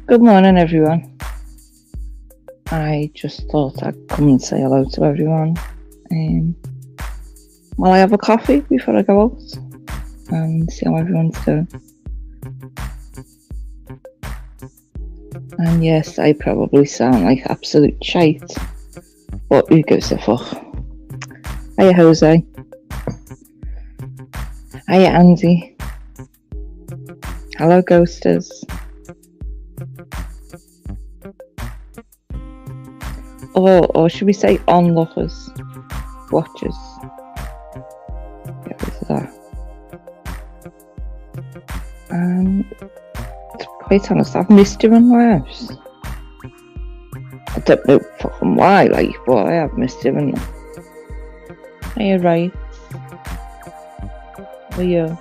Good morning, everyone. I just thought I'd come and say hello to everyone while I have a coffee before I go out and see how everyone's doing. And yes, I probably sound like absolute shite, but who gives a fuck? Hiya, Jose. Hiya, Andy. Hello, Ghosters. Or should we say onlookers? Watchers. Get rid of that. And to be quite honest, I've missed doing lives. I don't know fucking why, like, but I have missed doing them. Are you right? Are you?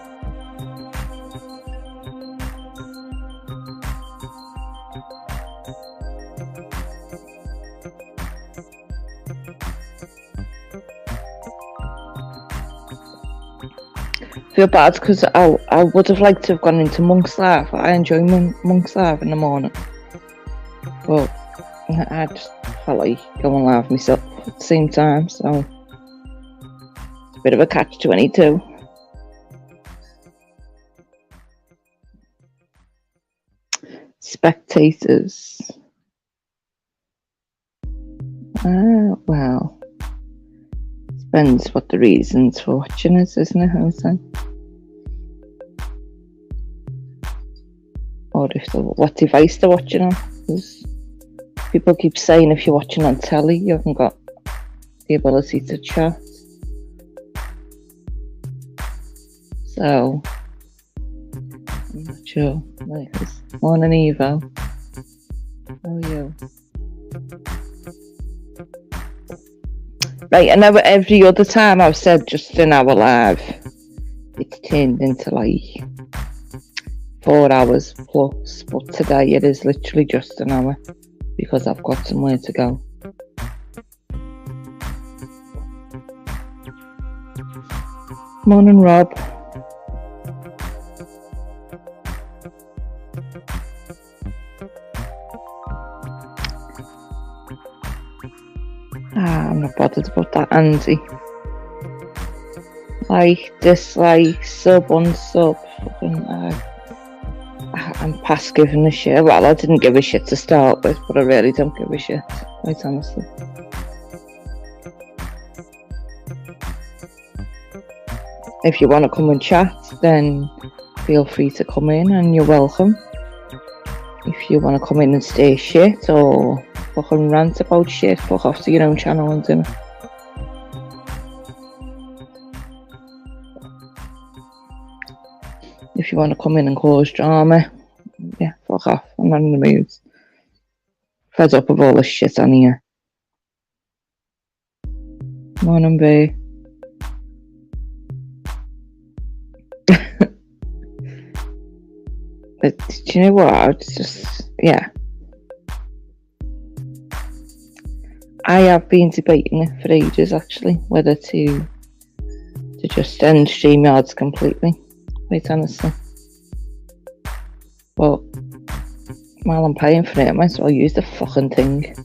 Feel bad because I would have liked to have gone into Monk's Live. I enjoy Monk's Live in the morning, but I just felt like going live myself at the same time, so it's a bit of a catch-22. Spectators. Well, depends what the reasons for watching is, isn't it, Jose? Or what device they're watching on. Because people keep saying if you're watching on telly, you haven't got the ability to chat. So, I'm not sure. Morning, Evo. How are you? Right, I know every other time I've said just an hour live, it's turned into like 4 hours plus, but today it is literally just an hour because I've got somewhere to go. Morning, Rob. I'm not bothered about that, Andy. Like, dislike, sub, unsub, fucking, I'm past giving a shit. Well, I didn't give a shit to start with, but I really don't give a shit, quite honestly. If you want to come and chat, then feel free to come in and you're welcome. If you want to come in and stay shit or fucking rant about shit, fuck off to your own channel and do it. If you want to come in and cause drama, yeah, fuck off. I'm not in the mood. Fed up of all this shit on here. Morning, B. But do you know what? It's just, yeah. I have been debating it for ages, actually, whether to just end StreamYards completely, quite honestly. But while I'm paying for it, I might as well use the fucking thing.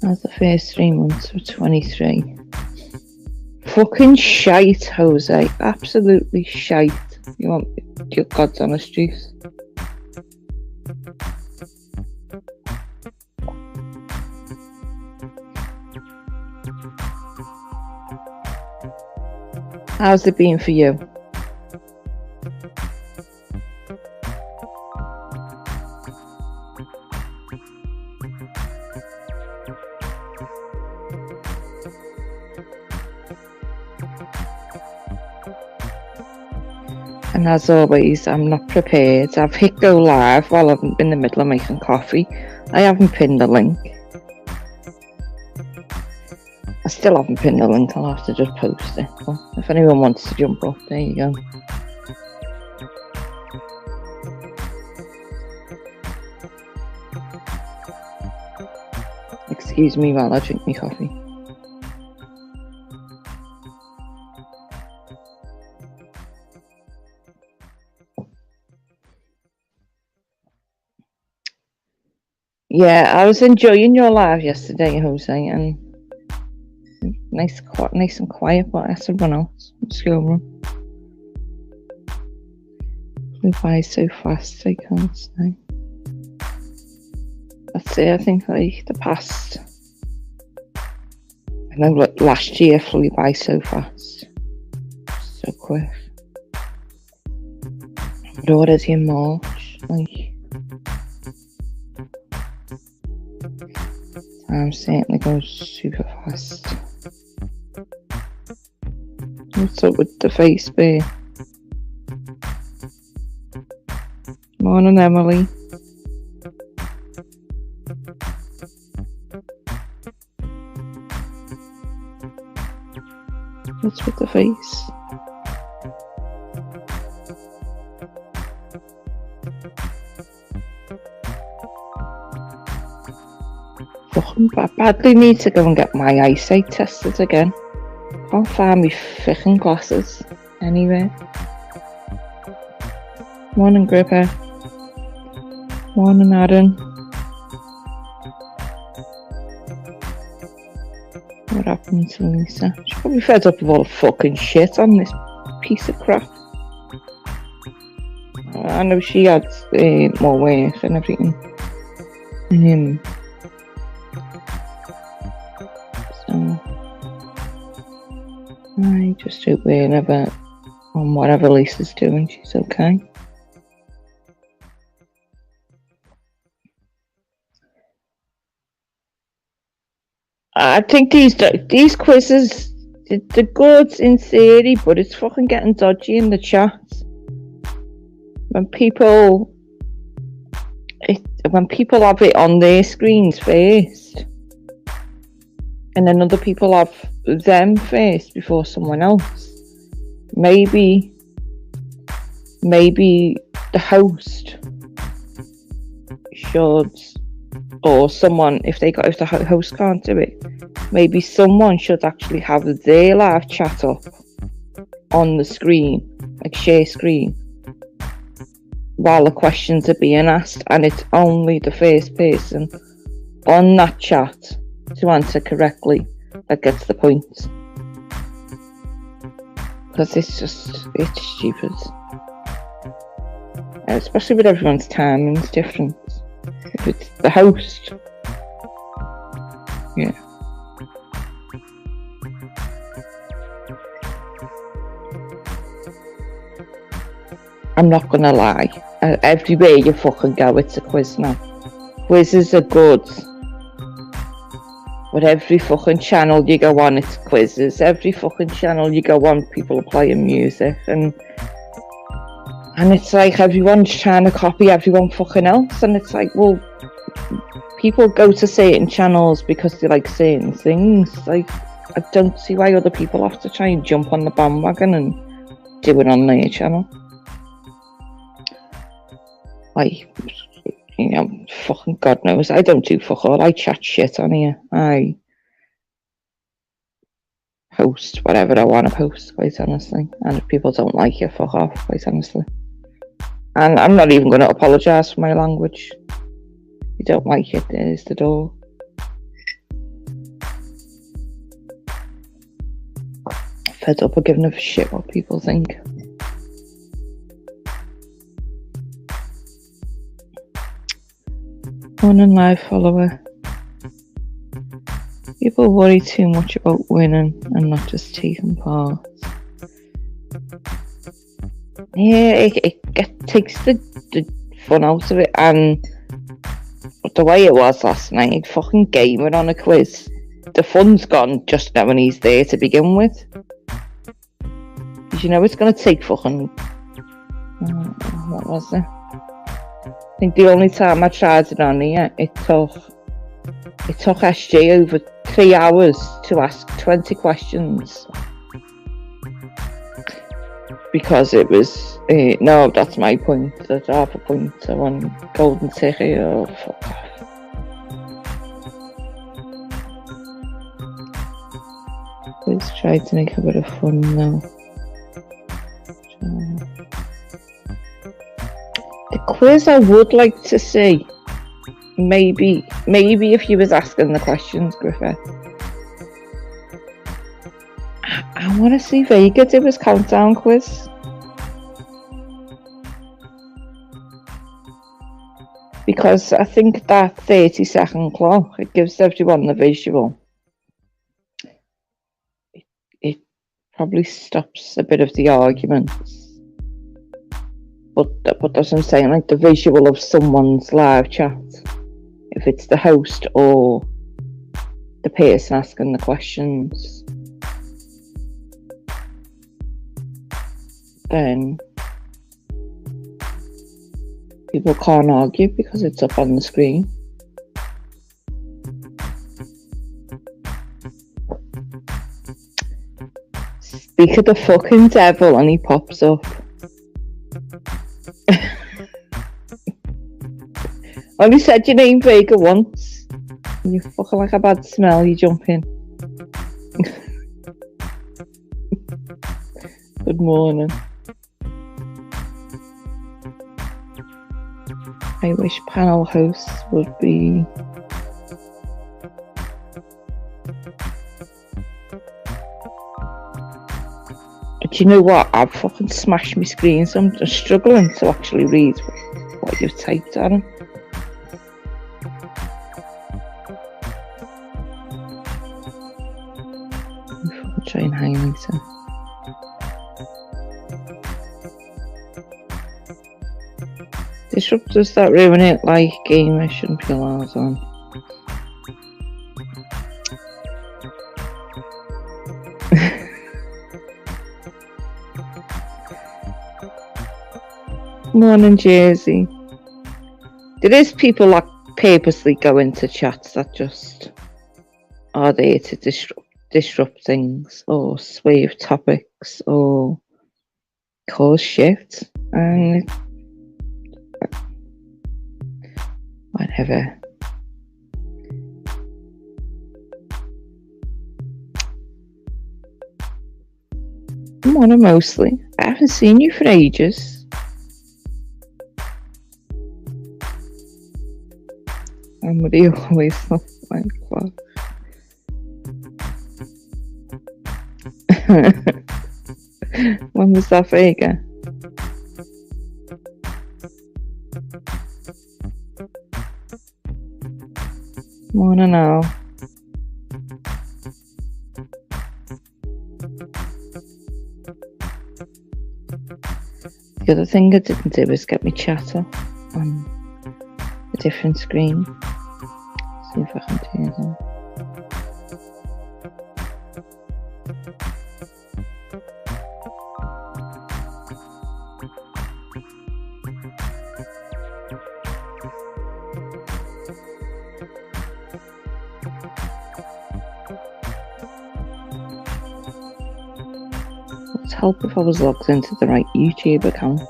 That's the first 3 months for 23. Fucking shite, Jose. Absolutely shite. You want your God's honest truth? How's it been for you? And as always, I'm not prepared. I've hit go live while I'm in the middle of making coffee. I haven't pinned the link. I still haven't pinned the link. I'll have to just post it. But if anyone wants to jump up, there you go. Excuse me while I drink my coffee. Yeah, I was enjoying your live yesterday, Jose, and nice and quiet, but I had to run out of the schoolroom. Move by so fast, I can't say. That's it, I think, like, the past. I know, like, last year flew by so fast. So quick. But already in March, like, time certainly goes super fast. What's up with the face bear? Morning, Emily. What's with the face? Fucking badly need to go and get my eyesight tested again. Can't find me fucking glasses anywhere. Morning, Gripper. Morning, Aaron. What happened to Lisa? She's probably fed up with all the fucking shit on this piece of crap. I know she had more work and everything. So I just hope whenever on whatever Lisa's doing, she's okay. I think these quizzes, they're good in theory, but it's fucking getting dodgy in the chat. When people have it on their screens first, and then other people have them first before someone else, maybe the host should, or someone, if the host can't do it, maybe someone should actually have their live chat up on the screen, like share screen, while the questions are being asked, and it's only the first person on that chat to answer correctly that gets the points. Because it's stupid. Especially with everyone's timing's different. If it's the host, yeah. I'm not gonna lie, everywhere you fucking go it's a quiz now. Quizzes are good, but every fucking channel you go on it's quizzes. Every fucking channel you go on people are playing music, and it's like everyone's trying to copy everyone fucking else, and it's like, well, people go to certain channels because they like certain things. Like, I don't see why other people have to try and jump on the bandwagon and do it on their channel. Like, you know, fucking God knows, I don't do fuck all. I chat shit on here. I post whatever I want to post, quite honestly. And if people don't like it, fuck off, quite honestly. And I'm not even going to apologise for my language. If you don't like it, there's the door. Fed up of giving a shit what people think. Morning, live follower. People worry too much about winning and not just taking part. Yeah, it takes the fun out of it, and the way it was last night, fucking gaming on a quiz, the fun's gone just knowing he's there to begin with. Because you know it's going to take fucking... what was it? I think the only time I tried it on here, it took SJ over 3 hours to ask 20 questions. Because it was, no, that's my point, that's half a point, I want golden ticket, oh fuck off. Let's try to make a bit of fun now. The quiz I would like to see, maybe if you was asking the questions, Griffith. I want to see Vega do his countdown quiz. Because I think that 30-second clock, it gives everyone the visual. It probably stops a bit of the arguments. But that's what I'm saying, like the visual of someone's live chat. If it's the host or the person asking the questions, then people can't argue because it's up on the screen. Speak of the fucking devil and he pops up. Only said your name Vega once. You fucking like a bad smell, you jump in. Good morning. I wish panel hosts would be... Do you know what? I've fucking smashed my screen, so I'm just struggling to actually read what you've typed, Aaron. I'll try and highlight it. Disruptors that ruin it, like gamers shouldn't be allowed on. Morning, Jersey. There is people that purposely go into chats that just are there to disrupt things or sway of topics or cause shit, and whatever. Morning, mostly. I haven't seen you for ages. Somebody always loves my clock. When was that Vega? Morning now. The other thing I didn't do was get me chatter on a different screen. See if I can turn it on. It would help if I was logged into the right YouTube account.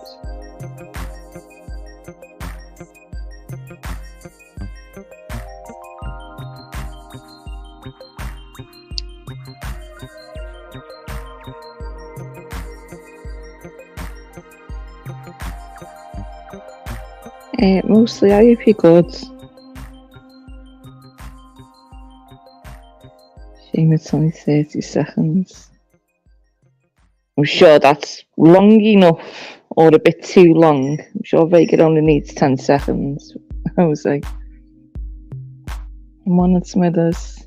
Mostly, I hope you're good. Shame it's only 30 seconds. I'm sure that's long enough, or a bit too long. I'm sure Vega only needs 10 seconds. I was like, I'm on at Smithers.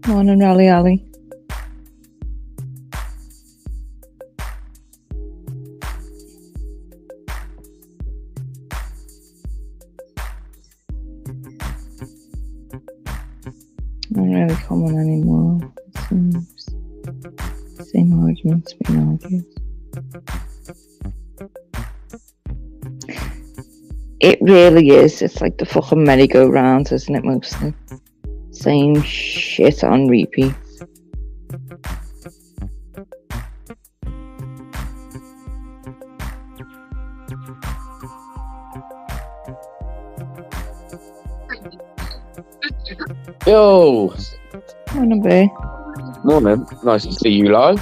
Morning, Rally Alley. Not really common anymore. Seems same arguments being argued. It really is. It's like the fucking merry-go-round, isn't it? Mostly same shit on repeat. Yo! Morning, B. Morning. Nice to see you live.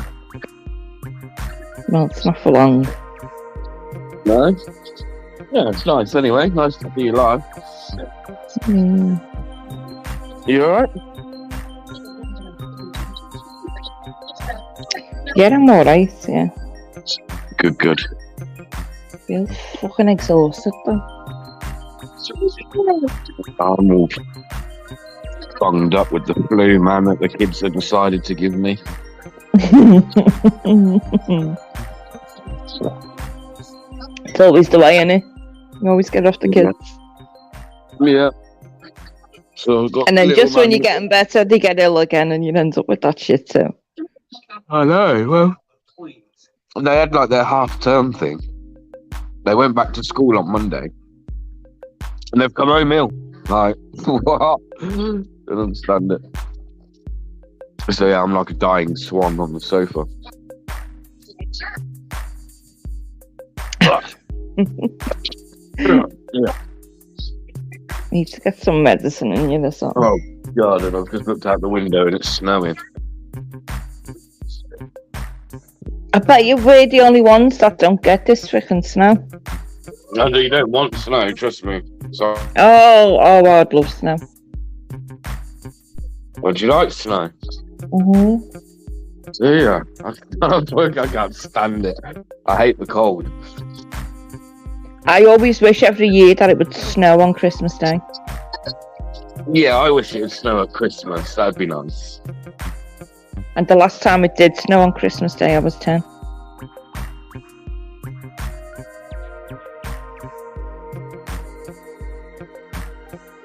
Well, it's not for long. No? Yeah, it's nice anyway. Nice to see you live. You alright? Yeah, I'm alright, yeah. Good. Feel fucking exhausted though. I'm all bunged up with the flu, man, that the kids have decided to give me. It's always the way, innit? You always get off the kids. Yeah. So I've got And then little just when man- you're getting better, they get ill again and you end up with that shit too. I know. Well, they had like their half-term thing. They went back to school on Monday, and they've come home ill. Like, what? I don't understand it. So yeah, I'm like a dying swan on the sofa. Yeah. Need to get some medicine in you or something. Oh God! And I've just looked out the window and it's snowing. I bet you we're the only ones that don't get this freaking snow. No, you don't want snow, trust me. So, Oh, I'd love snow. would you like snow? Yeah, I can't stand it. I hate the cold. I always wish every year that it would snow on Christmas Day. Yeah, I wish it would snow at Christmas. That'd be nice. And the last time it did snow on Christmas Day, I was 10.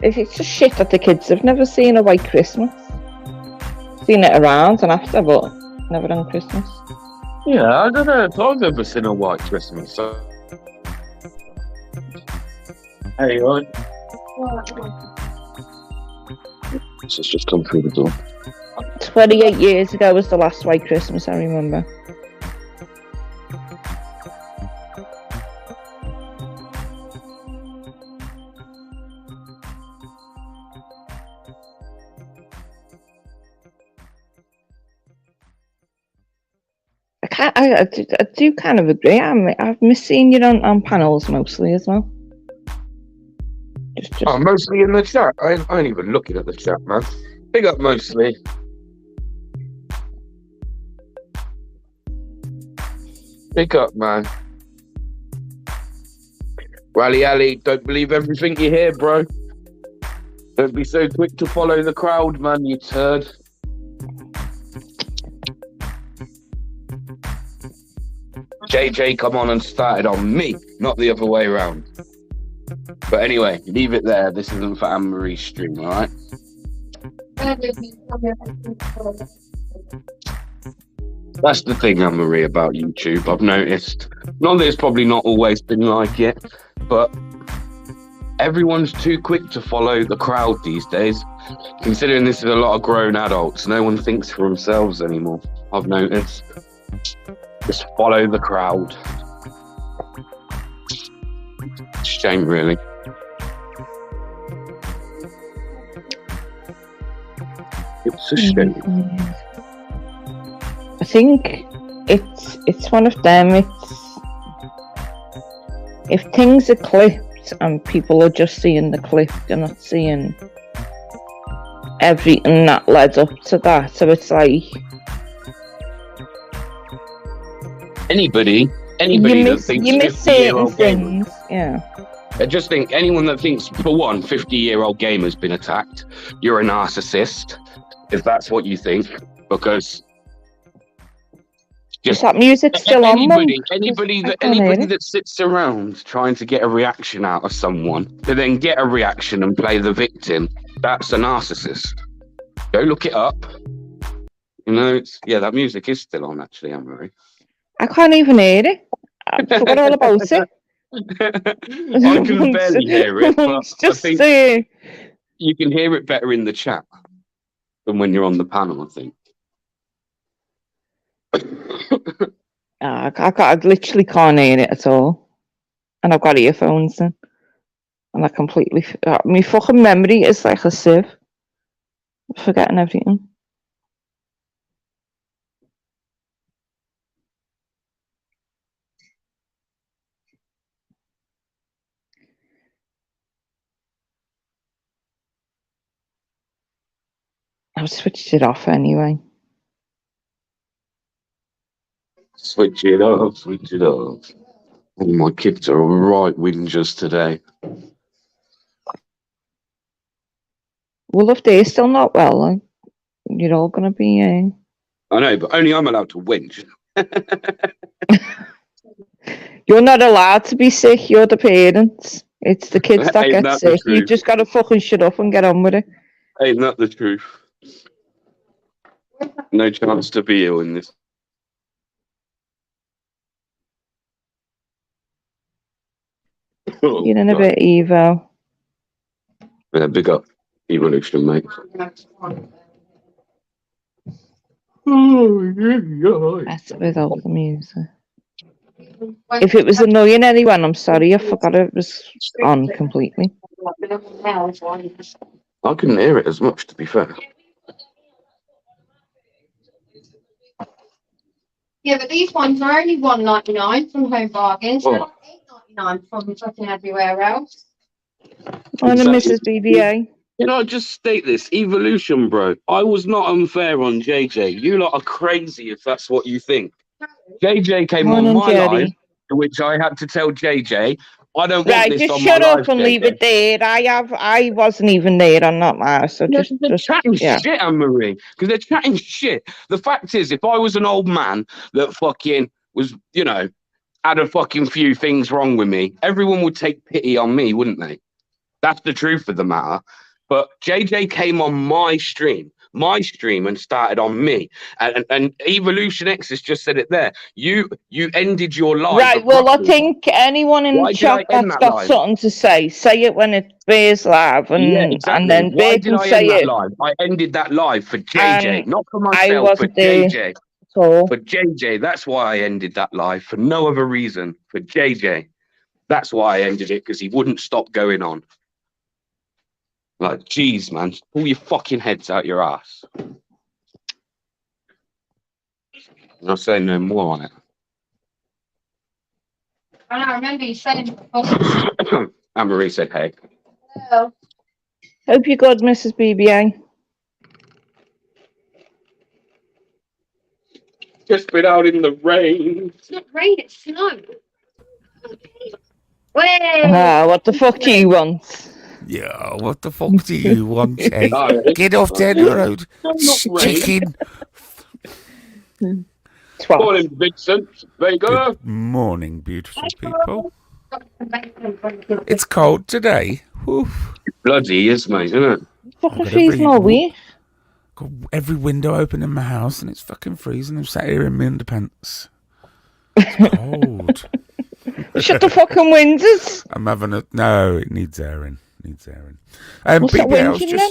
It's just shit that the kids have never seen a white Christmas. Seen it around and after, but never on Christmas. Yeah, I don't know if I've ever seen a white Christmas. So... Hey, on. This has just come through the door. 28 years ago was the last white Christmas I remember. I do kind of agree. I've missed seeing you on panels mostly as well. Just... Oh, mostly in the chat. I ain't even looking at the chat, man. Big up mostly. Big up, man. Rally Ali, don't believe everything you hear, bro. Don't be so quick to follow the crowd, man, you turd. JJ come on and started on me, not the other way around. But anyway, leave it there. This isn't for Anne-Marie's stream, alright? That's the thing, Anne-Marie, about YouTube, I've noticed. Not that it's probably not always been like it, but everyone's too quick to follow the crowd these days. Considering this is a lot of grown adults, no one thinks for themselves anymore, I've noticed. Just follow the crowd. Shame, really. It's a shame. I think it's one of them. It's if things are clipped and people are just seeing the clip, they're not seeing everything that led up to that. So it's like anybody that thinks you miss 50-year-old certain gamers. things. Yeah. I just think anyone that thinks, for one, 50-year-old gamer's been attacked, you're a narcissist, if that's what you think, because Is that music still on? Anybody that sits around trying to get a reaction out of someone to then get a reaction and play the victim, that's a narcissist. Go look it up. You know, that music is still on, actually, Anne-Marie. I can't even hear it. I forgot all about it. I can barely hear it, but I think you can hear it better in the chat than when you're on the panel, I think. I literally can't hear it at all. And I've got earphones in. And I completely... my fucking memory is like a sieve. I'm forgetting everything. I've switched it off anyway. Switch it off, switch it off. Oh, my kids are right whingers today. Well, if they're still not well, then you're all going to be... I know, but only I'm allowed to whinge. You're not allowed to be sick, you're the parents. It's the kids that Ain't get that the sick. You truth? just got to fucking shut up and get on with it. Ain't that the truth? No chance to be ill in this. Oh, You're in a God. bit Evo. Yeah, big up Evolution, mate. That's without the music. If it was annoying anyone, I'm sorry, I forgot it was on completely. I couldn't hear it as much, to be fair. Yeah, but these ones are only $1.99 from Home Bargains. They're like $8.99 from fucking everywhere else. On Exactly. Mrs. BBA. Can I just state this? Evolution, bro. I was not unfair on JJ. You lot are crazy if that's what you think. JJ came on Morning, my Jerry. live, to which I had to tell JJ, I don't want Right, this just on shut my up live, and leave JJ. it there. I wasn't even there on that live, so They're just chatting yeah. shit, Anne-Marie, because they're chatting shit. The fact is, if I was an old man that fucking was, you know, had a fucking few things wrong with me, everyone would take pity on me, wouldn't they? That's the truth of the matter. But JJ came on my stream, and started on me. And Evolution X has just said it there. You ended your live. Right, well, I abruptly. think anyone in Why the did I chat end that's that got live? something to say it when it bears live, and Yeah, exactly. and then Why they did can I say end that it. live? I ended that live for JJ, And not for I myself, for wasn't there JJ. at all. For JJ, that's why I ended that live, for no other reason. For JJ, that's why I ended it, because he wouldn't stop going on. Like, geez, man, pull your fucking heads out your ass. And I'll say no more on it. And I remember you saying, Anne-Marie said, hey. hello. Hope you're good, Mrs. BBA. Just been out in the rain. It's not rain, it's snow. Way. What the fuck do you want? Yeah, what the fuck do you want, eh? No, Get off the road, not rain. chicken. Twat. Morning, Vincent. There you go. Good morning, beautiful people. It's cold today. Whew. Bloody is, mate, isn't it? Fucking got freezing all week. Got every window open in my house and it's fucking freezing. I'm sat here in my underpants. It's cold. Shut the fucking windows. I'm having a... No, it needs airing. What's that whinging then?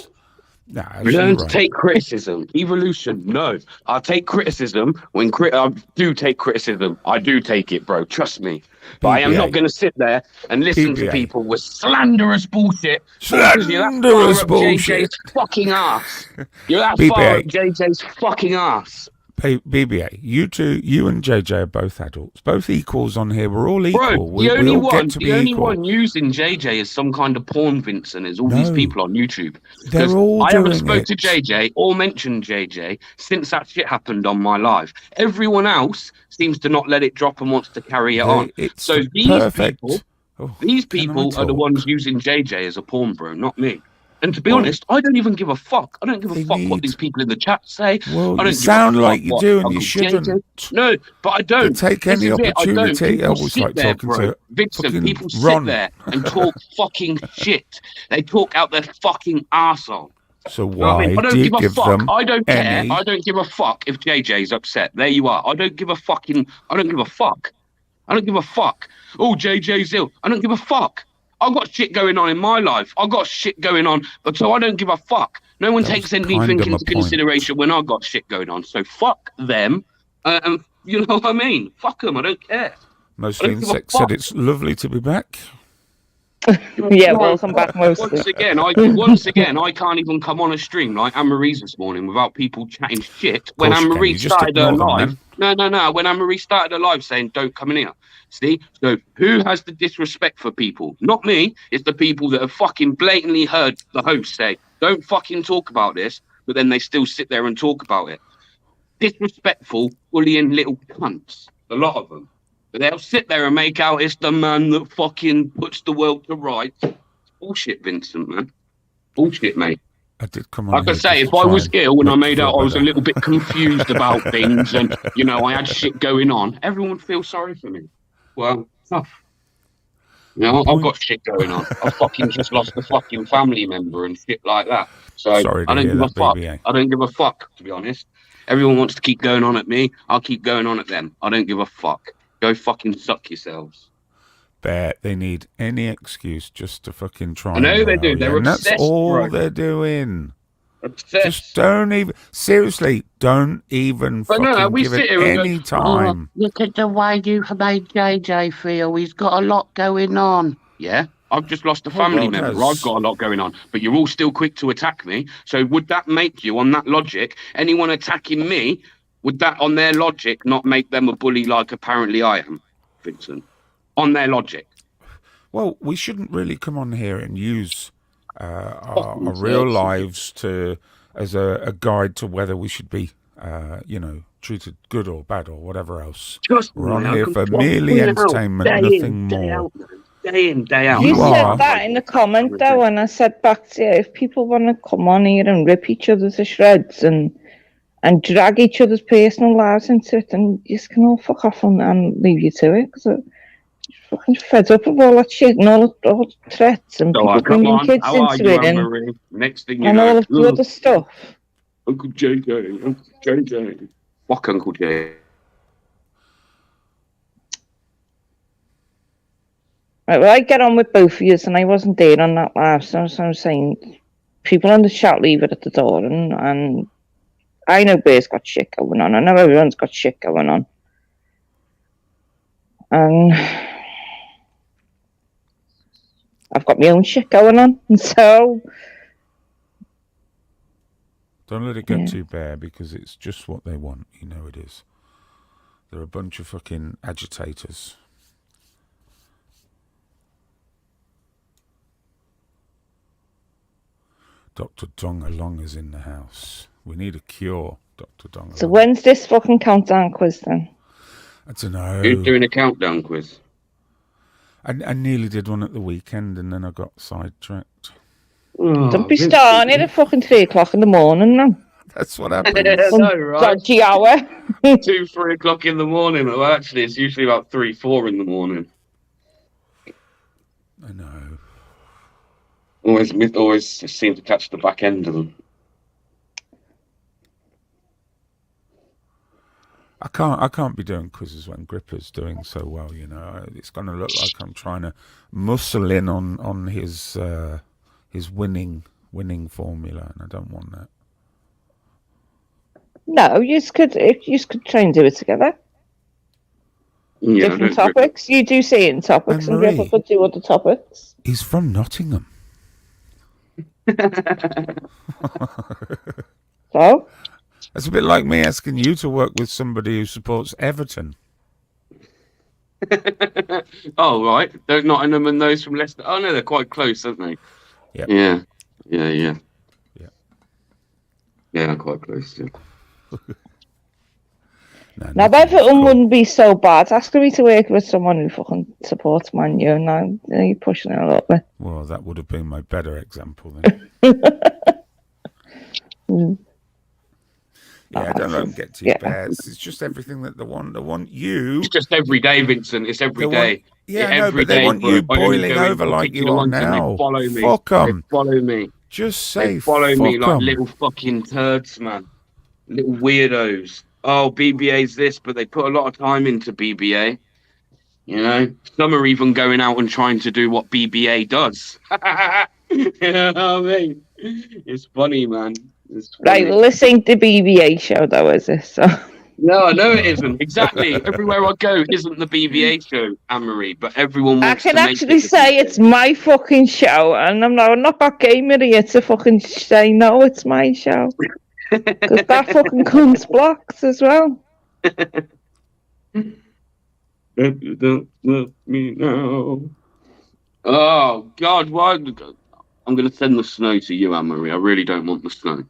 No, Learn to take criticism. Evolution, no. I'll take criticism when I do take criticism. I do take it, bro. Trust me. But I am PBA. not going to sit there and listen to PBA. people with slanderous bullshit. Slanderous bullshit. JJ's fucking ass. You're that PBA. far up JJ's fucking ass. BBA, you and JJ are both adults, both equals on here. We're all equal. Bro, the only all get to be the only equal. one using JJ is some kind of porn Vincent. Is all these No. people on YouTube. They're 'Cause all I doing haven't spoke it. to JJ or mentioned JJ since that shit happened on my live. Everyone else seems to not let it drop and wants to carry it on. It's So the these perfect. people, Oh, these can I people are the talk? ones using JJ as a porn bro, not me. And to be Well, honest, I don't even give a fuck. I don't give a they fuck what need- these people in the chat say. Well, I don't you give a sound fuck like you what do, and Uncle you shouldn't. JJ No, but I You don't. take This any is it, I don't. opportunity. I People always sit like there, talking bro. to Vincent, fucking people Ron. sit there and talk fucking shit. They talk out their fucking arsehole. So You know what I why mean? I do don't you give a give fuck. them I don't care. any? I don't give a fuck if JJ's upset. There you are. I don't give a fucking. I don't give a fuck. I don't give a fuck. Oh, JJ's ill. I don't give a fuck. I've got shit going on in my life. I've got shit going on, but so I don't give a fuck. No one That takes was anything kind of my into point. consideration when I've got shit going on. So fuck them. And you know what I mean? Fuck them. I don't care. Mostly I don't give a Insect fuck. said it's lovely to be back. Yeah, welcome back, mostly. Once again, I can't even come on a stream like Anne-Marie's this morning without people chatting shit. When course you can. Anne-Marie You just started her ignore them, live, no. When Anne-Marie started her live saying, "Don't come in here." See, so who has the disrespect for people? Not me. It's the people that have fucking blatantly heard the host say, "Don't fucking talk about this," but then they still sit there and talk about it. Disrespectful, bullying little cunts. A lot of them. But they'll sit there and make out it's the man that fucking puts the world to rights. Bullshit, Vincent, man. Bullshit, mate. I did come on. Like I here say, just if to I try was and ill and I make made you out feel I was a better. little bit confused about things and, you know, I had shit going on, everyone would feel sorry for me. Well, tough. You know, I've got shit going on. I fucking just lost a fucking family member and shit like that. So Sorry to I don't hear give a that, fuck. BBA. I don't give a fuck, to be honest. Everyone wants to keep going on at me. I'll keep going on at them. I don't give a fuck. Go fucking suck yourselves. They need any excuse just to fucking try. I know and they do. row They're you, and that's obsessed, all bro. they're doing. Obsessed. Just don't even seriously. Don't even But fucking no, we give sit it here and any go, time. "Oh, look at the way you made JJ feel. He's got a lot going on." Yeah, I've just lost a Whole family world member. has. I've got a lot going on. But you're all still quick to attack me. So would that make you, on that logic, anyone attacking me, would that, on their logic, not make them a bully like apparently I am, Vincent? On their logic. Well, we shouldn't really come on here and use our real lives as a guide to whether we should be, treated good or bad or whatever else. Trust We're me, on I here can for fucking merely point it out entertainment, day nothing in, day more. out, man. Day in, day out. You You said are. that in the comment though, and I said back to you, if people want to come on here and rip each other to shreds and drag each other's personal lives into it, then you just can all fuck off and leave you to it, because I'm fucking fed up of all that shit and all the threats and So, people come bringing on, kids how are into you, it and Anne-Marie? Next thing you all know, of the other stuff. Uncle JJ, Uncle JJ. Fuck Uncle JJ. Right, well, I get on with both of you, and I wasn't there on that live, so I'm saying people in the chat leave it at the door, and I know Bear's got shit going on. I know everyone's got shit going on. And I've got my own shit going on, and so... Don't let it get too bad, because it's just what they want. You know it is. They're a bunch of fucking agitators. Dr. Donga Long is in the house. We need a cure, Dr. Donga So Long. when's this fucking countdown quiz then? I don't know. Who's doing a countdown quiz? I nearly did one at the weekend, and then I got sidetracked. Don't be starting it at fucking 3 o'clock in the morning now. That's what happens. No, right? Dodgy hour. 2, 3 o'clock in the morning. Well, actually, it's usually about 3, 4 in the morning. I know. Always seem to catch the back end of them. I can't be doing quizzes when Gripper's doing so well, you know. It's going to look like I'm trying to muscle in on his winning formula, and I don't want that. No, you could try and do it together. Yeah, Different topics. You do certain topics, and Anne-Marie. Gripper could do other topics. He's from Nottingham. So? It's a bit like me asking you to work with somebody who supports Everton. Oh, right. Don't Nottingham and those from Leicester. Oh, no, they're quite close, aren't they? Yep. Yeah. Yeah. Yeah, quite close. Yeah. No, Now, if Everton wouldn't be so bad, asking me to work with someone who fucking supports Man U, now you're pushing it a little bit. Well, that would have been my better example then. Yeah, don't let them get too bad. It's just everything that they want. They want you. It's just every day, Vincent. It's every day. Yeah, no, every but they day, want bro. you I only boiling go in over like you particular are ones and now. They follow me. Fuck They 'em. follow me. Just say They follow me fuck like 'em. little fucking turds, man. Little weirdos. Oh, BBA's this, but they put a lot of time into BBA. You know, some are even going out and trying to do what BBA does. You know what I mean? It's funny, man. It's funny. Right, well, this ain't the BBA show, though, is it? So... No, it isn't. Exactly. Everywhere I go isn't the BBA show, Anne-Marie, but everyone I wants can to make actually it the say BBA. it's my fucking show, and I'm not got gamer here to fucking say no, it's my show. Because that fucking cunt's blocked as well. You don't love me now. Oh, God, why? I'm going to send the snow to you, Anne-Marie. I really don't want the snow.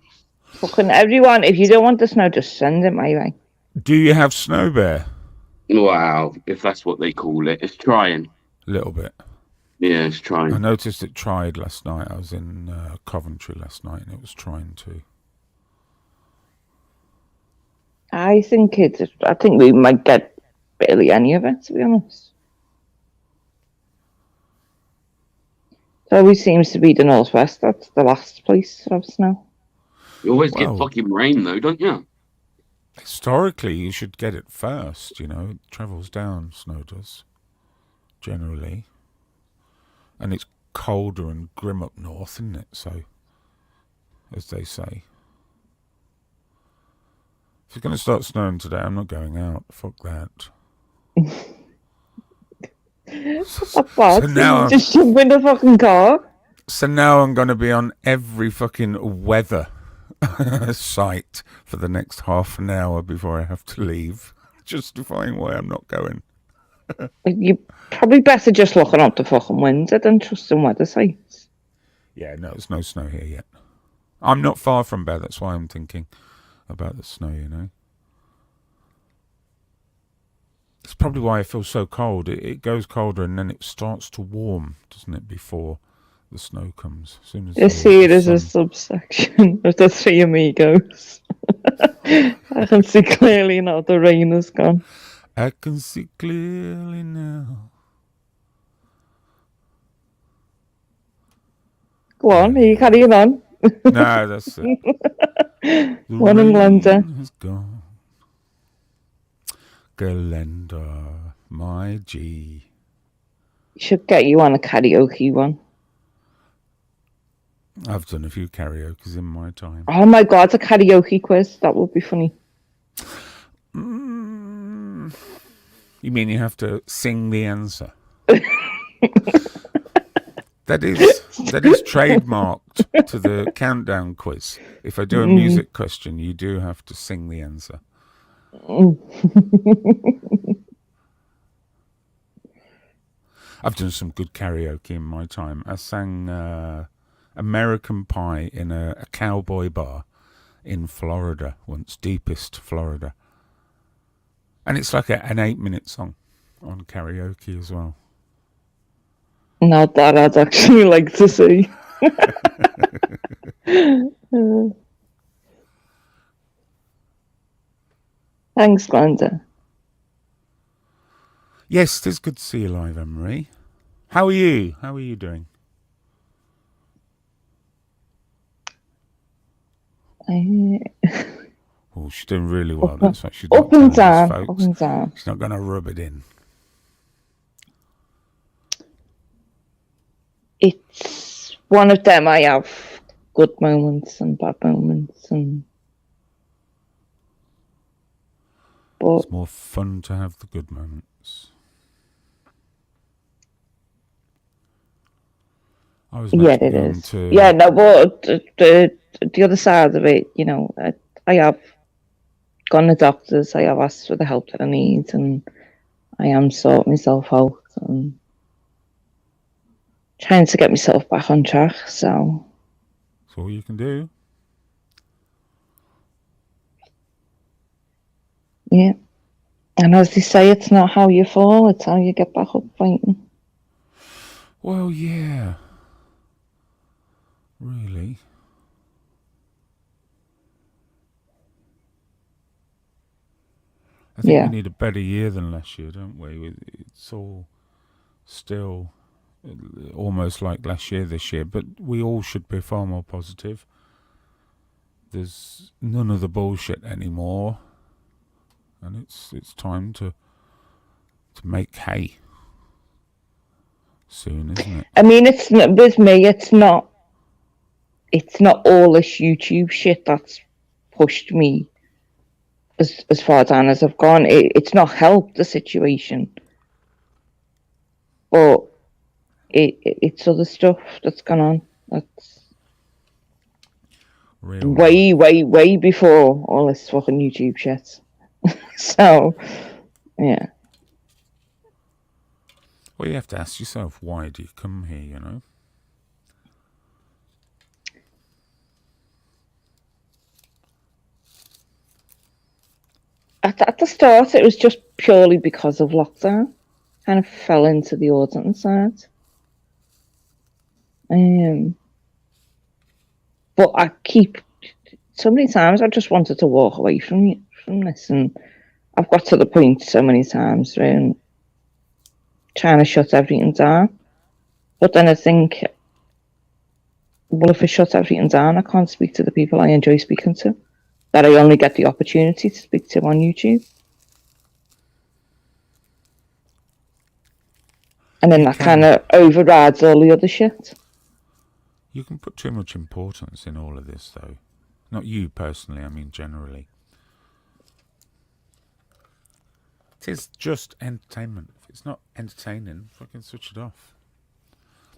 Fucking everyone, if you don't want the snow, just send it my way. Do you have Snow Bear? Wow, if that's what they call it, it's trying. A little bit. Yeah, it's I trying. noticed it tried last night. I was in Coventry last night, and it was trying to. I think we might get barely any of it, to be honest. It always seems to be the northwest. That's the last place to have snow. You always get Well, fucking rain though, don't you? historically, you should get it first. You know, it travels down. Snow does generally, and it's colder and grim up north, isn't it? So, as they say, if it's going to start snowing today, I'm not going out. Fuck that. Fuck that. So now, Just jump in the fucking car. so now I'm going to be on every fucking weather site for the next half an hour before I have to leave, justifying why I'm not going. You probably better just looking up the fucking window than trusting weather sites. Yeah, no, there's no snow here yet. I'm not far from Bear, that's why I'm thinking about the snow, you know. It's probably why I feel so cold. It goes colder and then it starts to warm, doesn't it, before the snow comes. As soon as You see it as a sun- subsection of the Three Amigos. I can see clearly now the rain has gone. I can see clearly now. Go on, are you carrying on? No, that's it. The One in London. rain has gone. Galenda, my G. Should get you on a karaoke one. I've done a few karaoke's in my time. Oh my god, a karaoke quiz. That would be funny. You mean you have to sing the answer? That is trademarked to the countdown quiz. If I do a music question, you do have to sing the answer. I've done some good karaoke in my time. I sang American Pie in a cowboy bar in Florida once, deepest Florida. And it's like an 8-minute song on karaoke as well. Now that I'd actually like to see. Thanks, Glenda. Yes, it is good to see you live, Anne-Marie. How are you? How are you doing? Oh, she's doing really well. That's what she's Up not and telling us, down, up folks. and down. She's not going to rub it in. It's one of them. I have good moments and bad moments, but It's more fun to have the good moments. I was yeah, meant to it be going is. to... Yeah, no, but the other side of it, you know, I have gone to doctors. I have asked for the help that I need, and I am sorting myself out and trying to get myself back on track. So That's all you can do. yeah, and as they say, it's not how you fall; it's how you get back up fighting. Well, yeah. Really. I think Yeah. we need a better year than last year, don't we? It's all still almost like last year this year, but we all should be far more positive. There's none of the bullshit anymore, and it's time to make hay soon, isn't it? I mean, it's not, with me. It's not all this YouTube shit that's pushed me as far down as I've gone. It's not helped the situation, but it's other stuff that's gone on. That's Real way before all this fucking YouTube shit. So, yeah. Well, you have to ask yourself, why do you come here, you know? At the start, it was just purely because of lockdown. Kind of fell into the audience side. But I keep so many times I just wanted to walk away from this, and I've got to the point so many times where trying to shut everything down. But then I think, well, if I shut everything down, I can't speak to the people I enjoy speaking to, that I only get the opportunity to speak to on YouTube. And then that kind of overrides all the other shit. You can put too much importance in all of this, though. Not you personally, I mean generally. It is just entertainment. If it's not entertaining, fucking switch it off.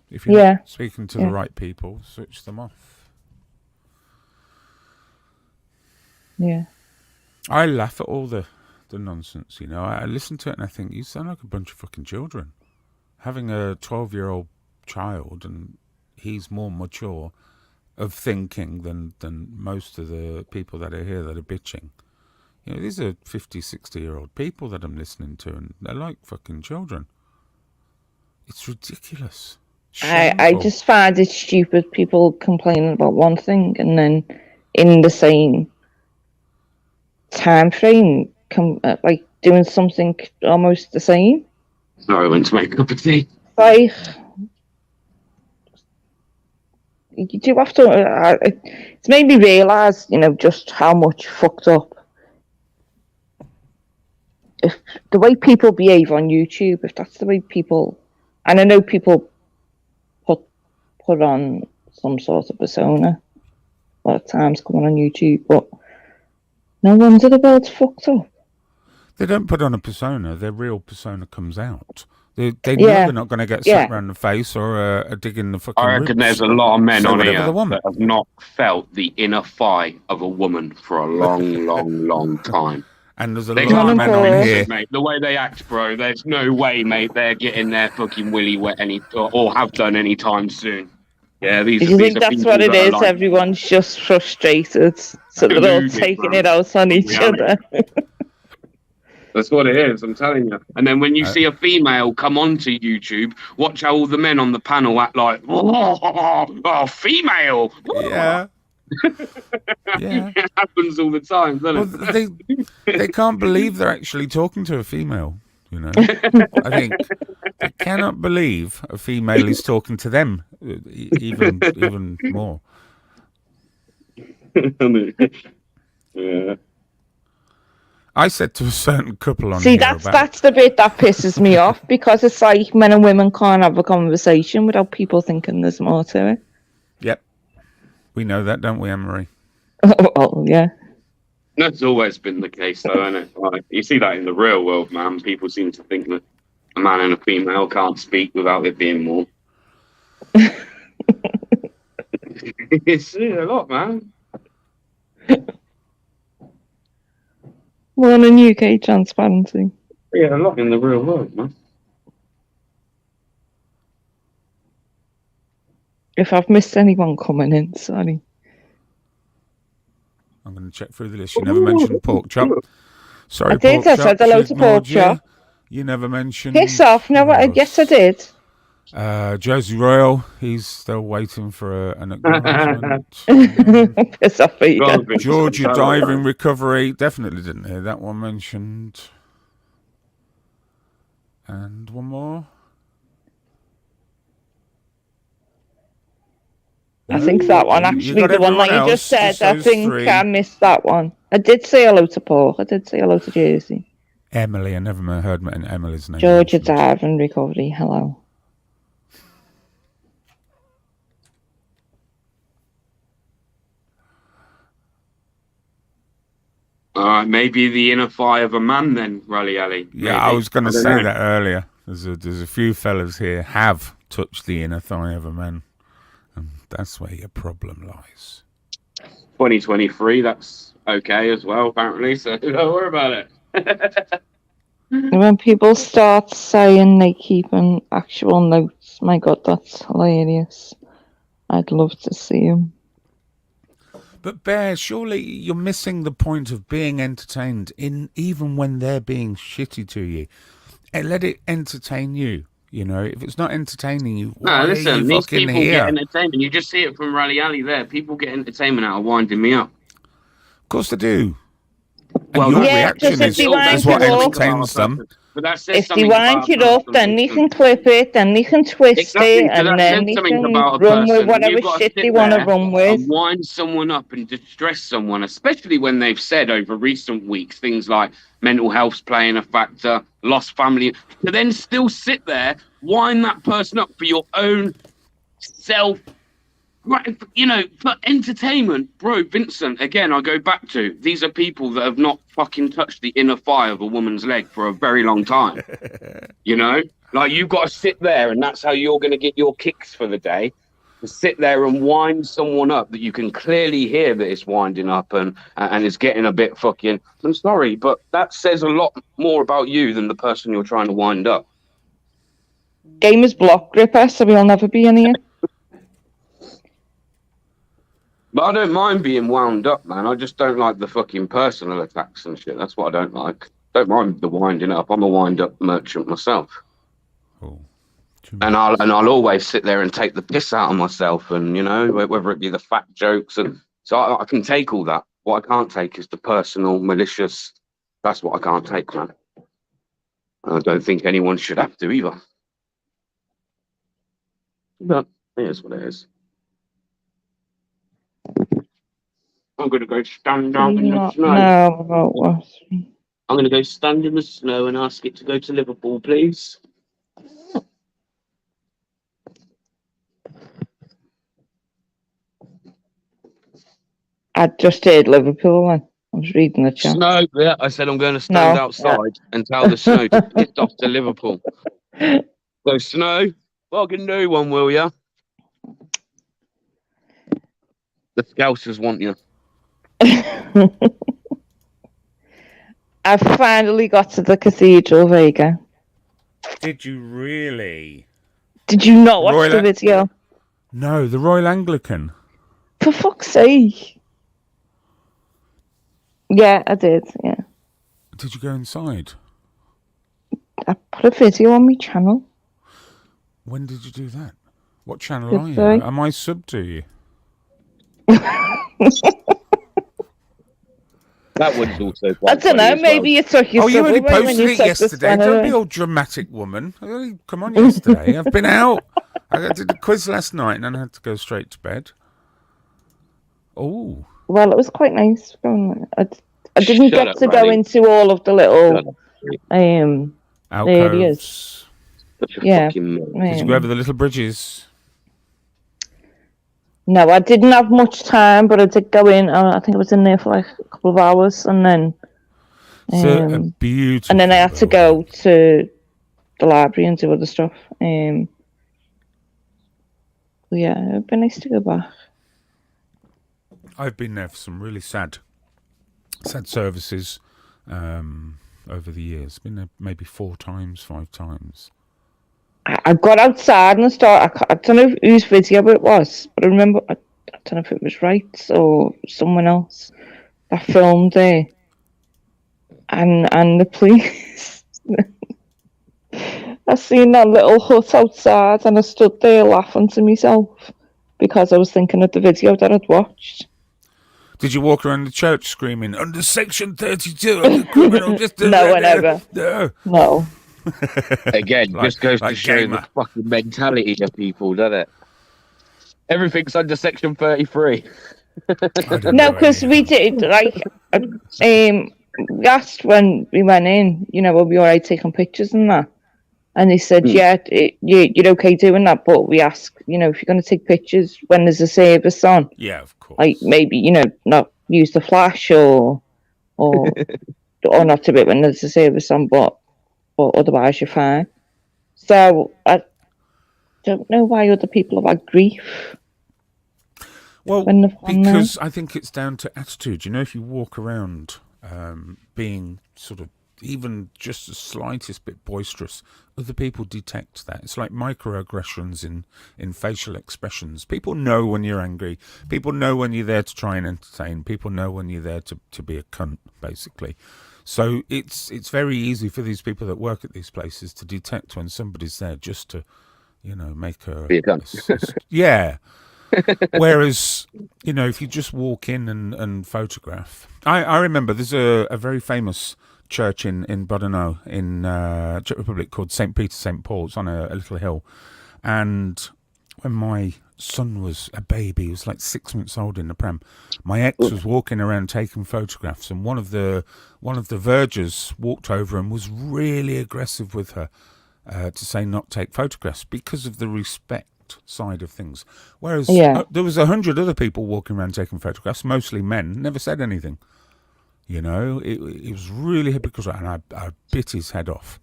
If you're not speaking to the right people, switch them off. Yeah. I laugh at all the nonsense, you know. I listen to it and I think, you sound like a bunch of fucking children. Having a 12-year-old child, and he's more mature of thinking than most of the people that are here that are bitching. You know, these are 50, 60-year-old people that I'm listening to, and they're like fucking children. It's ridiculous. I just find it stupid, people complaining about one thing and then in the same time frame like doing something almost the same. Sorry, I went to make a cup of tea. Like, you do have to. It's made me realise, you know, just how much fucked up. If the way people behave on YouTube, if that's the way people, and I know people put on some sort of persona a lot of times coming on YouTube, but no wonder the world's fucked up. They don't put on a persona; their real persona comes out. They know they're not going to get slapped around the face or a dig in the fucking I reckon ribs. there's a lot of men on here that have not felt the inner thigh of a woman for a long, long, long time. And there's a lot of men on here. Mate, the way they act, bro, there's no way, mate, they're getting their fucking willy wet or have done any time soon. Yeah, Do you think that's what it is? Like, everyone's just frustrated, so they're all taking it out on each other. That's what it is, I'm telling you. And then when you see a female come onto YouTube, watch how all the men on the panel act like, oh female. Yeah. Yeah. It happens all the time, doesn't it? They can't believe they're actually talking to a female, you know. I think they cannot believe a female is talking to them even more. Yeah. I said to a certain couple on here that's the bit that pisses me off, because it's like men and women can't have a conversation without people thinking there's more to it. Yep. We know that, don't we, Anne-Marie? Oh, yeah. That's always been the case, though, isn't it? Like, you see that in the real world, man. People seem to think that a man and a female can't speak without it being more. It's a lot, man. More than UK transparency. Yeah, a lot in the real world, man. If I've missed anyone coming in, sorry. I'm going to check through the list. You never mentioned pork chop. Sorry, I did. I said hello to pork chop. You never mentioned. Piss off! No, yes, I did. Jersey Royal, he's still waiting for an acknowledgement. Piss off, Georgia Diving Recovery, definitely didn't hear that one mentioned. And one more. I think that one, actually, the one that you just said, I think I missed that one. I did say hello to Paul. I did say hello to Jersey. Emily, I never heard Emily's name. Georgia Diving Recovery, hello. Maybe the inner thigh of a man then, Rally Alley. Yeah, maybe. I was going to say that earlier. There's a few fellas here have touched the inner thigh of a man, and that's where your problem lies. 2023, that's okay as well, apparently, so don't worry about it. When people start saying they keep an actual notes, my God, that's hilarious. I'd love to see them. But Bear, surely you're missing the point of being entertained in even when they're being shitty to you. And let it entertain you. You know, if it's not entertaining you, why No, are listen, you these fucking people here? get entertainment. You just see it from Rally Alley there. People get entertainment out of winding me up. Of course they do. And Well, your that's- Yeah, reaction just if is they wind what you up. entertains them. But that says If they something wind about a it up, person. then they can clip it, then they can twist Exactly, it, so that and then says they something can about a run with person. whatever You've got to shit sit they want to there run with. and wind someone up and distress someone, especially when they've said over recent weeks things like mental health's playing a factor, lost family, to then still sit there, wind that person up for your own self, right, you know, for entertainment. Bro, Vincent, again, I go back to, these are people that have not fucking touched the inner thigh of a woman's leg for a very long time. You know? Like, you've got to sit there, and that's how you're going to get your kicks for the day. To sit there and wind someone up that you can clearly hear that it's winding up and it's getting a bit fucking... I'm sorry, but that says a lot more about you than the person you're trying to wind up. Game is block gripper, so we'll never be in here. But I don't mind being wound up, man. I just don't like the fucking personal attacks and shit. That's what I don't like. Don't mind the winding up. I'm a wind-up merchant myself. Oh, And I'll always sit there and take the piss out of myself, and you know, whether it be the fat jokes, and so I can take all that. What I can't take is the personal, malicious. That's what I can't take, man. And I don't think anyone should have to either. But it is what it is. I'm gonna go stand out in the snow. No, about what? I'm gonna go stand in the snow and ask it to go to Liverpool, please. I just heard Liverpool then. I was reading the chat. Snow, yeah. I said I'm going to stand No, outside and tell the snow to piss off to Liverpool. So, Snow, fucking do one, will ya? The Scousers want you. I finally got to the Cathedral Vega. did you really? Did you not watch Royal the video? No, the Royal Anglican. For fuck's sake. Yeah, I did, yeah. Did you go inside? I put a video on my channel. When did you do that? What channel Good are you? day. Am I sub to you? That was also I quite don't know, funny as maybe you took your Oh, you only sub away when posted you it took the yesterday. spanner Don't away. be all dramatic, woman. I only come on yesterday. I've been out. I did a quiz last night and then I had to go straight to bed. Oh, Well, it was quite nice. I Shut didn't get up, to go Riley. into all of the Shut little up. alcoves. Such a Yeah. fucking Did you go over the little bridges? No, I didn't have much time, but I did go in. I think I was in there for like a couple of hours, and then So beautiful. and then I had to go to the library and do other stuff. Yeah, it'd be nice to go back. I've been there for some really sad services over the years. Been there maybe 4 times, 5 times. I got outside and I don't know whose video it was, but I remember, I don't know if it was Wright or someone else that filmed there. And the police. I seen that little hut outside and I stood there laughing to myself because I was thinking of the video that I'd watched. Did you walk around the church screaming, under section 32, I'm a criminal, just No, I never. No. No. Again, just goes to show gamer. the fucking mentality of people, doesn't it? Everything's under section 33. No, because we did, like, we asked when we went in, you know, were we all right taking pictures and that? And they said, yeah, you're okay doing that, but we ask, you know, if you're going to take pictures when there's a service on, Yeah, of course. like maybe, you know, not use the flash or not to it when there's a service on, but otherwise you're fine. So I don't know why other people have had grief. Well, when they've gone because I think it's down to attitude. You know, if you walk around being sort of even just the slightest bit boisterous, other people detect that. It's like microaggressions in facial expressions. People know when you're angry. People know when you're there to try and entertain. People know when you're there to be a cunt, basically. So it's very easy for these people that work at these places to detect when somebody's there just to, make Be a cunt. yeah. Whereas, if you just walk in and photograph, I remember there's a very famous church in Bodenau in Czech Republic called St. Peter St. Paul's on a little hill. And when my son was a baby, he was like 6 months old in the pram, my ex was walking around taking photographs, and one of the vergers walked over and was really aggressive with her to say not take photographs because of the respect side of things. Whereas there was 100 other people walking around taking photographs, mostly men, never said anything. It was really hypocritical, and I bit his head off.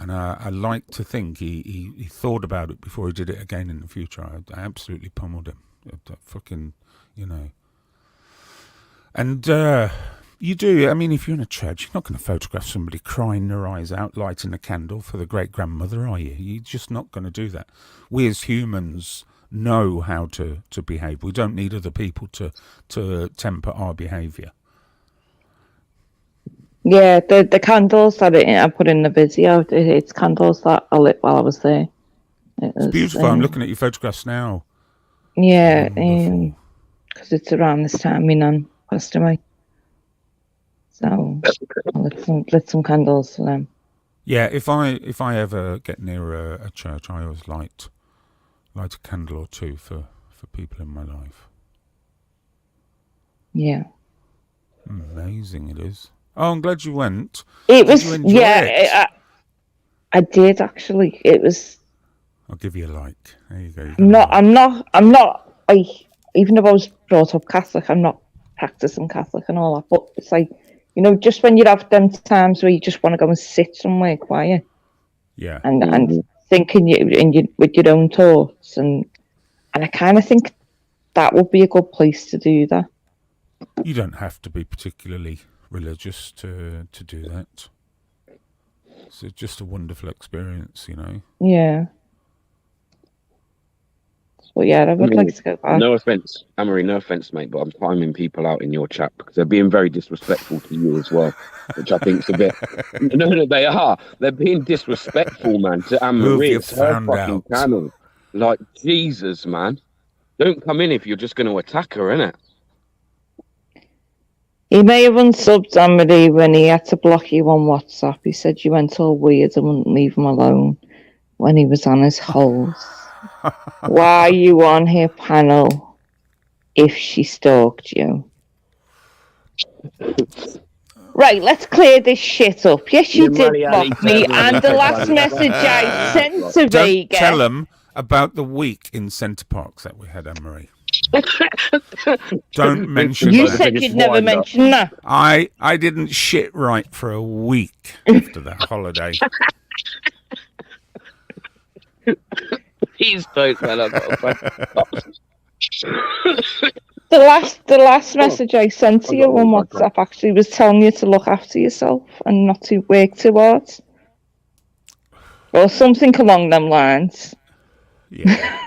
And I like to think he thought about it before he did it again in the future. I absolutely pummeled him. Fucking, And you do. I mean, if you're in a church, you're not going to photograph somebody crying their eyes out, lighting a candle for the great-grandmother, are you? You're just not going to do that. We as humans know how to behave. We don't need other people to temper our behaviour. Yeah, the candles that I put in the video, it's candles that I lit while I was there. It's beautiful. I'm looking at your photographs now. Yeah, because it's around this time my nan passed away. So I lit some candles for them. Yeah, if I ever get near a church, I always light a candle or two for people in my life. Yeah. Amazing it is. Oh, I'm glad you went. It was, Did you enjoy it? I did actually. It was. I'll give you a like. There you go. I'm not. Even though I was brought up Catholic, I'm not practicing Catholic and all that. But it's like, just when you have them times where you just want to go and sit somewhere quiet. Yeah. And thinking with your own thoughts, and I kind of think that would be a good place to do that. You don't have to be particularly religious to do that. It's just a wonderful experience, Yeah. Well, yeah, I would like to go back. No offense, Anne-Marie, no offense, mate, but I'm timing people out in your chat because they're being very disrespectful to you as well, which I think's a bit. No, they are. They're being disrespectful, man, to Anne-Marie. It's her fucking channel. Like, Jesus, man. Don't come in if you're just going to attack her, innit? He may have unsubbed Anne-Marie when he had to block you on WhatsApp. He said you went all weird and wouldn't leave him alone when he was on his holes. Why are you on her panel if she stalked you? Right, let's clear this shit up. Yes, you did block me, and the last message I sent to Vega. Don't tell them about the week in Centre Parks that we had, Anne-Marie. Don't mention You that. said you'd never mention that. I didn't shit right for a week after that holiday. Please don't tell her. The last message I sent to you on WhatsApp actually was telling you to look after yourself and not to work too hard. Or something along them lines. Yeah.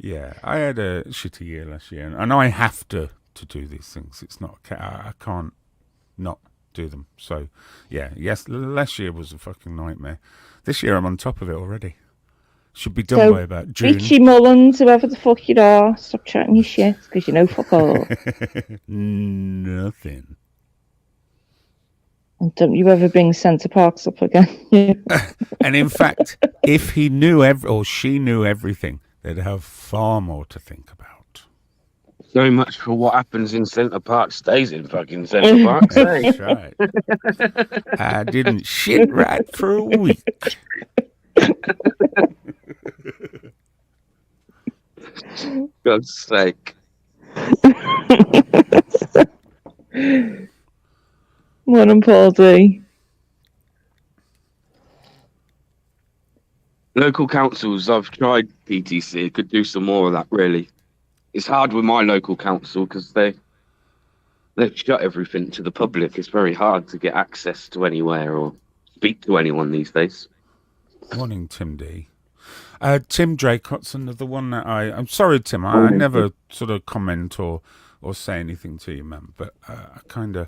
Yeah, I had a shitty year last year, and I have to do these things. It's not, I can't not do them. So, yeah, yes, last year was a fucking nightmare. This year I'm on top of it already. Should be done by about June. Richie Mullins, whoever the fuck you are, stop chatting your shit, because you know fuck all. Nothing. And don't you ever bring Centre Parks up again. And in fact, if he knew or she knew everything, they'd have far more to think about. So much for what happens in Centre Park stays in fucking Centre Park. That's right. I didn't shit right for a week. God's sake. Morning, Paul D. Local councils, I've tried PTC. Could do some more of that, really. It's hard with my local council because they they've shut everything to the public. It's very hard to get access to anywhere or speak to anyone these days. Morning, Tim D. Tim Draycotson, the one that I'm sorry, Tim. I never sort of comment or say anything to you, man. But I kind of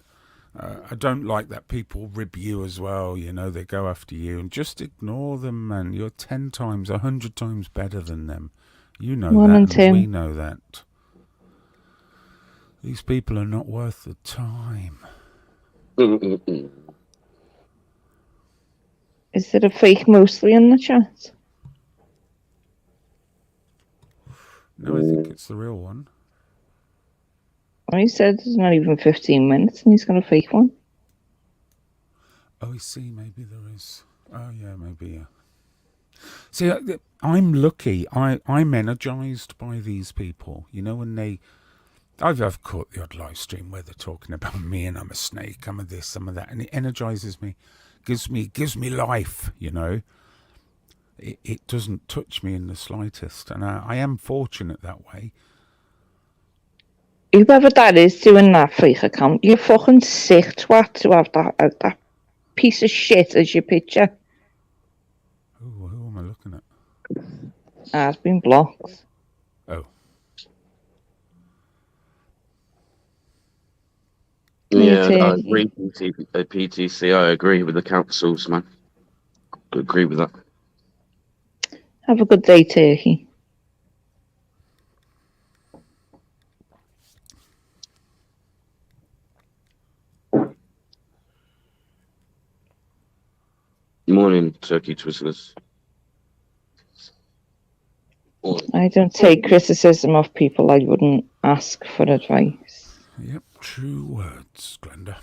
I don't like that people rib you as well. You know, they go after you and just ignore them, man. You're 10 times, 100 times better than them. You know Morning, that, and Tim. we know that. These people are not worth the time. Is there a fake mostly in the chat? No, I think it's the real one. Well, he said it's not even 15 minutes and he's got a fake one. Oh, I see. Maybe there is. Oh, yeah, maybe, yeah. See, I'm lucky. I'm energized by these people. You know, when they... I've caught the odd live stream where they're talking about me and I'm a snake, I'm a this, I'm a that, and it energizes me, gives me life, you know. It doesn't touch me in the slightest, and I am fortunate that way. Whoever that is doing that fake account, you're fucking sick twat to have that piece of shit as your picture. Ooh, who am I looking at? It's been blocked. Oh. Yeah, I agree with PTC. I agree with the councils, man. I agree with that. Have a good day, Turkey. Morning, Turkey Twizzlers. I don't take criticism of people I wouldn't ask for advice. Yep, true words, Glenda.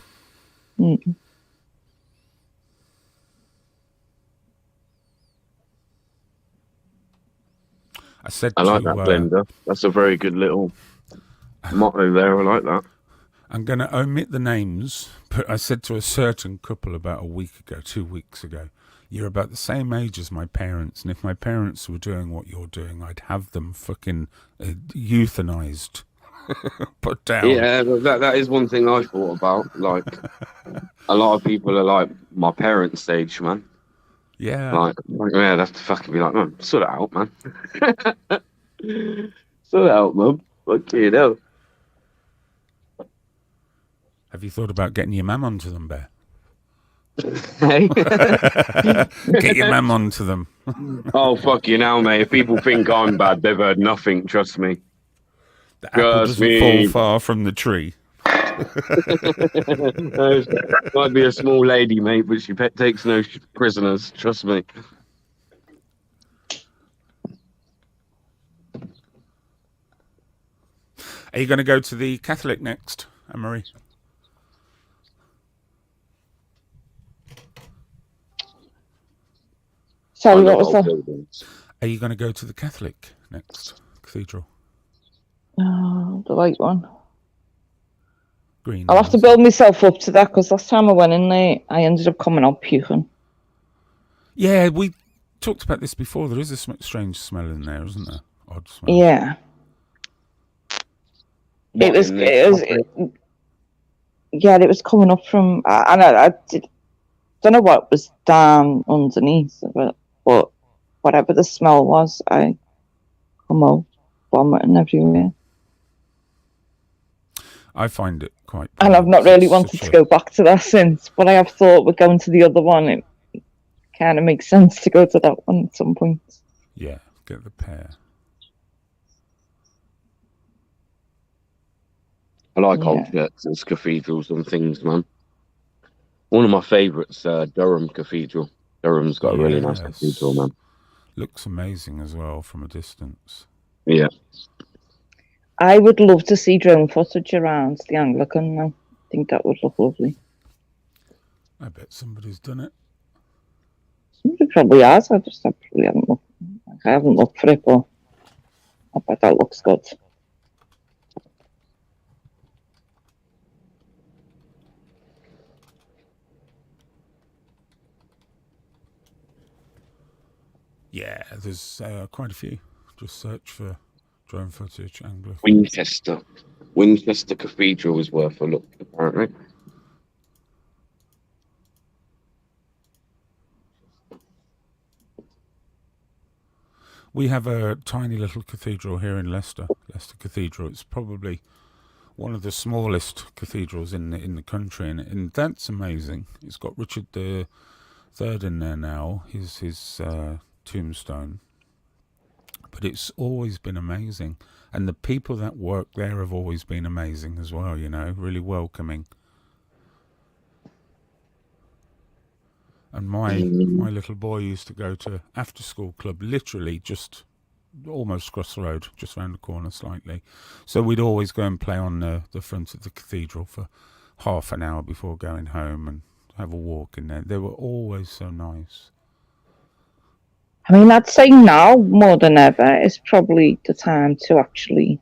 Mm. I like that, Glenda. That's a very good little motto there. I like that. I'm going to omit the names, but I said to a certain couple about a week ago, 2 weeks ago, you're about the same age as my parents, and if my parents were doing what you're doing, I'd have them fucking euthanized. Put down. Yeah, that is one thing I thought about. Like, a lot of people are like my parents' age, man. Yeah. Like, yeah, I'd have to fucking be like, man, sort it out, man. Sort it out, man. Fucking hell. Have you thought about getting your mam onto them, Bear? Hey? Get your mam onto them. Oh, fuck you now, mate. If people think I'm bad, they've heard nothing, trust me. The apple doesn't fall far from the tree. Might be a small lady, mate, but she takes no prisoners, trust me. Are you going to go to the Catholic next, Anne-Marie? Sorry, what was that? Are you going to go to the Catholic next cathedral? Oh, the white one. Green. I'll have to build myself up to that because last time I went in there, I ended up coming out puking. Yeah, we talked about this before. There is a strange smell in there, isn't there? Odd smell. Yeah. It was coming up from, I don't know what was down underneath of it, but whatever the smell was, I come out vomiting everywhere. I find it quite... And I've not really wanted to go back to that since, but I have thought we're going to the other one. It kind of makes sense to go to that one at some point. Yeah, get the pair. I like old churches, cathedrals and things, man. One of my favourites, Durham Cathedral. Durham's got a really nice cathedral, man. Looks amazing as well from a distance. Yeah. I would love to see drone footage around the Anglican now. I think that would look lovely. I bet somebody's done it. Somebody probably has. I probably haven't looked. I haven't looked for it, but I bet that looks good. Yeah, there's quite a few. Just search for drone footage, Anglican. Winchester. Winchester Cathedral is worth a look, apparently. We have a tiny little cathedral here in Leicester Cathedral. It's probably one of the smallest cathedrals in the country, and that's amazing. It's got Richard III in there now, his tombstone. But it's always been amazing, and the people that work there have always been amazing as well. You know, really welcoming. And my little boy used to go to after school club, literally just almost across the road, just round the corner slightly. So we'd always go and play on the front of the cathedral for half an hour before going home and have a walk in there. They were always so nice. I mean, I'd say now more than ever is probably the time to actually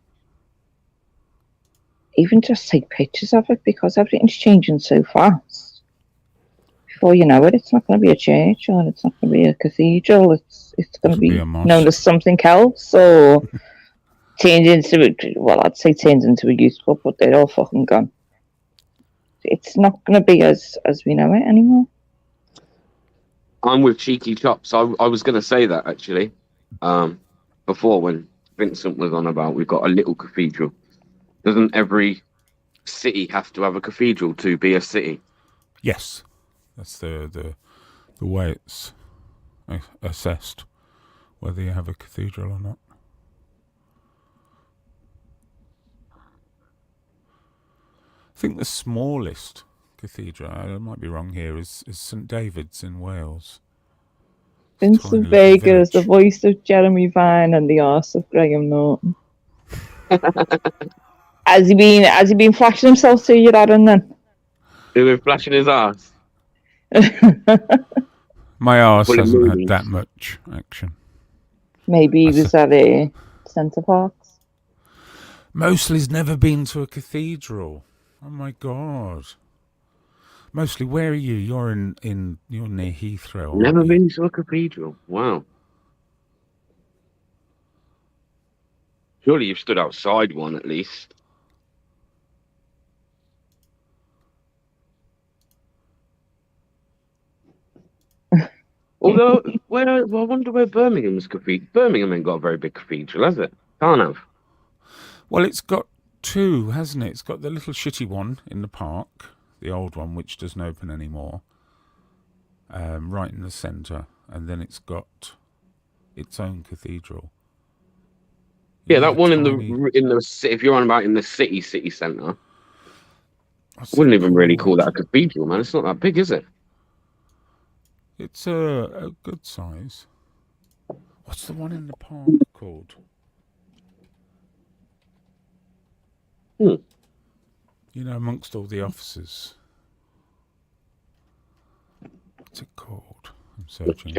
even just take pictures of it, because everything's changing so fast. Before you know it, it's not going to be a church, or it's not going to be a cathedral. It's going to be a mosque. known as something else, or turned into, well, I'd say turned into a youth club, but they're all fucking gone. It's not going to be as we know it anymore. I'm with Cheeky Chops. I was going to say that, actually. Before, when Vincent was on about we've got a little cathedral. Doesn't every city have to have a cathedral to be a city? Yes, that's the way it's assessed, whether you have a cathedral or not. I think the smallest cathedral, I might be wrong here, is St David's in Wales. Vincent Vega is the voice of Jeremy Vine and the arse of Graham Norton. Has he been flashing himself to you, Aaron, then? He's been flashing his ass. My arse hasn't had that much action. Maybe he was at a Centre Parks. Mostly's never been to a cathedral. Oh my god. Mostly, where are you? You're you're near Heathrow. Never been to a cathedral. Wow. Surely you've stood outside one at least. Although, I wonder where Birmingham's cathedral. Birmingham ain't got a very big cathedral, has it? Can't have. Well, it's got two, hasn't it? It's got the little shitty one in the park, the old one, which doesn't open anymore, right in the centre, and then it's got its own cathedral. Yeah, that one in the city. If you're on about in the city centre, I wouldn't even really call that a cathedral, man. It's not that big, is it? It's a good size. What's the one in the park called? You know, amongst all the offices. What's it called? I'm searching.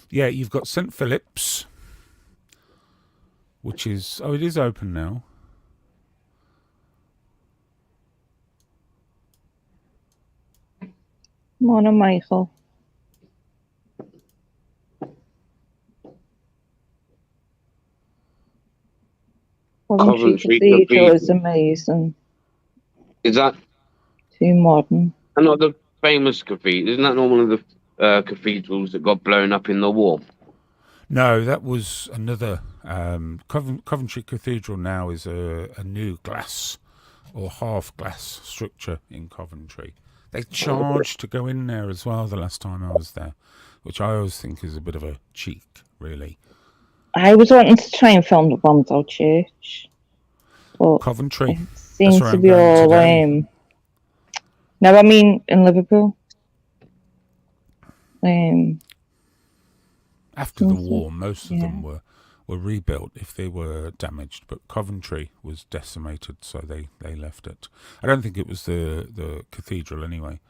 Yeah, you've got St Philip's, which is... Oh, it is open now. Morning, Michael. Coventry Cathedral is amazing. Is that too modern? Another famous cathedral? Isn't that one of the cathedrals that got blown up in the war? No, that was another. Coventry Cathedral now is a new glass or half glass structure in Coventry. They charge to go in there as well the last time I was there, which I always think is a bit of a cheek, really. I was wanting to try and film the Bombed Church. But Coventry. It seems to be all lame. No, I mean in Liverpool. After the war, most of them were rebuilt if they were damaged, but Coventry was decimated, so they left it. I don't think it was the cathedral anyway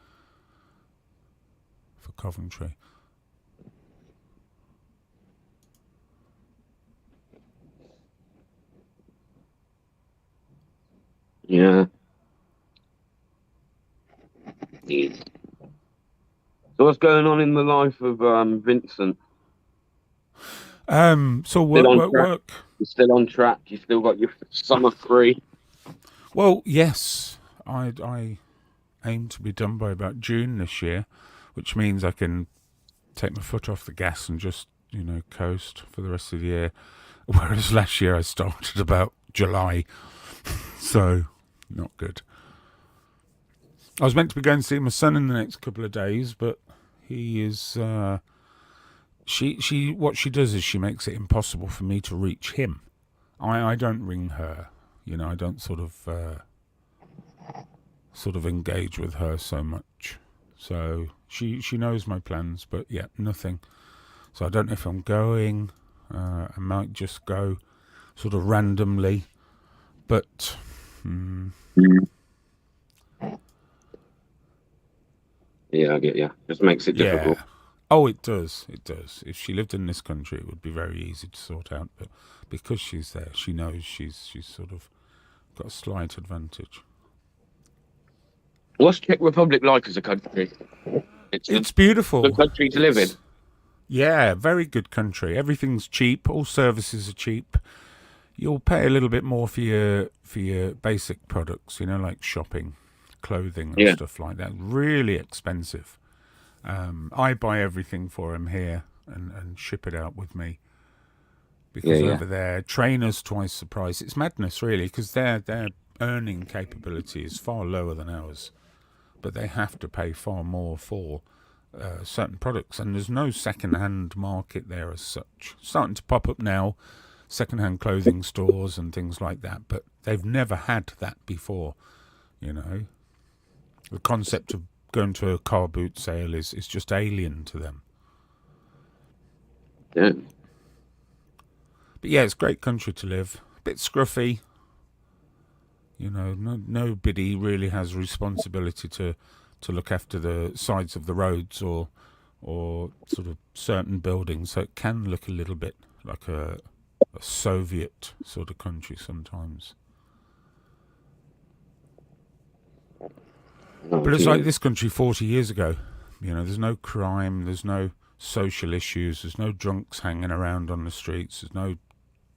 for Coventry. Yeah. So what's going on in the life of Vincent? So Still on track. work. You're still on track. You still got your summer free. Well, yes, I aim to be done by about June this year, which means I can take my foot off the gas and just, coast for the rest of the year. Whereas last year I started about July, so not good. I was meant to be going to see my son in the next couple of days, but he is. She what she does is she makes it impossible for me to reach him. I don't ring her, I don't sort of engage with her so much. So she knows my plans, but yeah, nothing. So I don't know if I'm going. I might just go sort of randomly, but Yeah, I get you. Just makes it difficult. yeah. Oh, it does. It does. If she lived in this country, it would be very easy to sort out. But because she's there, she knows she's sort of got a slight advantage. What's Czech Republic like as a country? It's beautiful. Good country to live in. Yeah, very good country. Everything's cheap. All services are cheap. You'll pay a little bit more for your basic products, like shopping, clothing, and stuff like that. Really expensive. I buy everything for him here and ship it out with me. Because over there, trainers twice the price. It's madness, really, because their earning capability is far lower than ours. But they have to pay far more for certain products. And there's no second-hand market there as such. Starting to pop up now, second-hand clothing stores and things like that. But they've never had that before, The concept of going to a car boot sale is just alien to them. Yeah. But yeah, it's a great country to live. A bit scruffy. Nobody really has responsibility to look after the sides of the roads or sort of certain buildings. So it can look a little bit like a Soviet sort of country sometimes. But it's like this country 40 years ago. There's no crime, there's no social issues, there's no drunks hanging around on the streets, there's no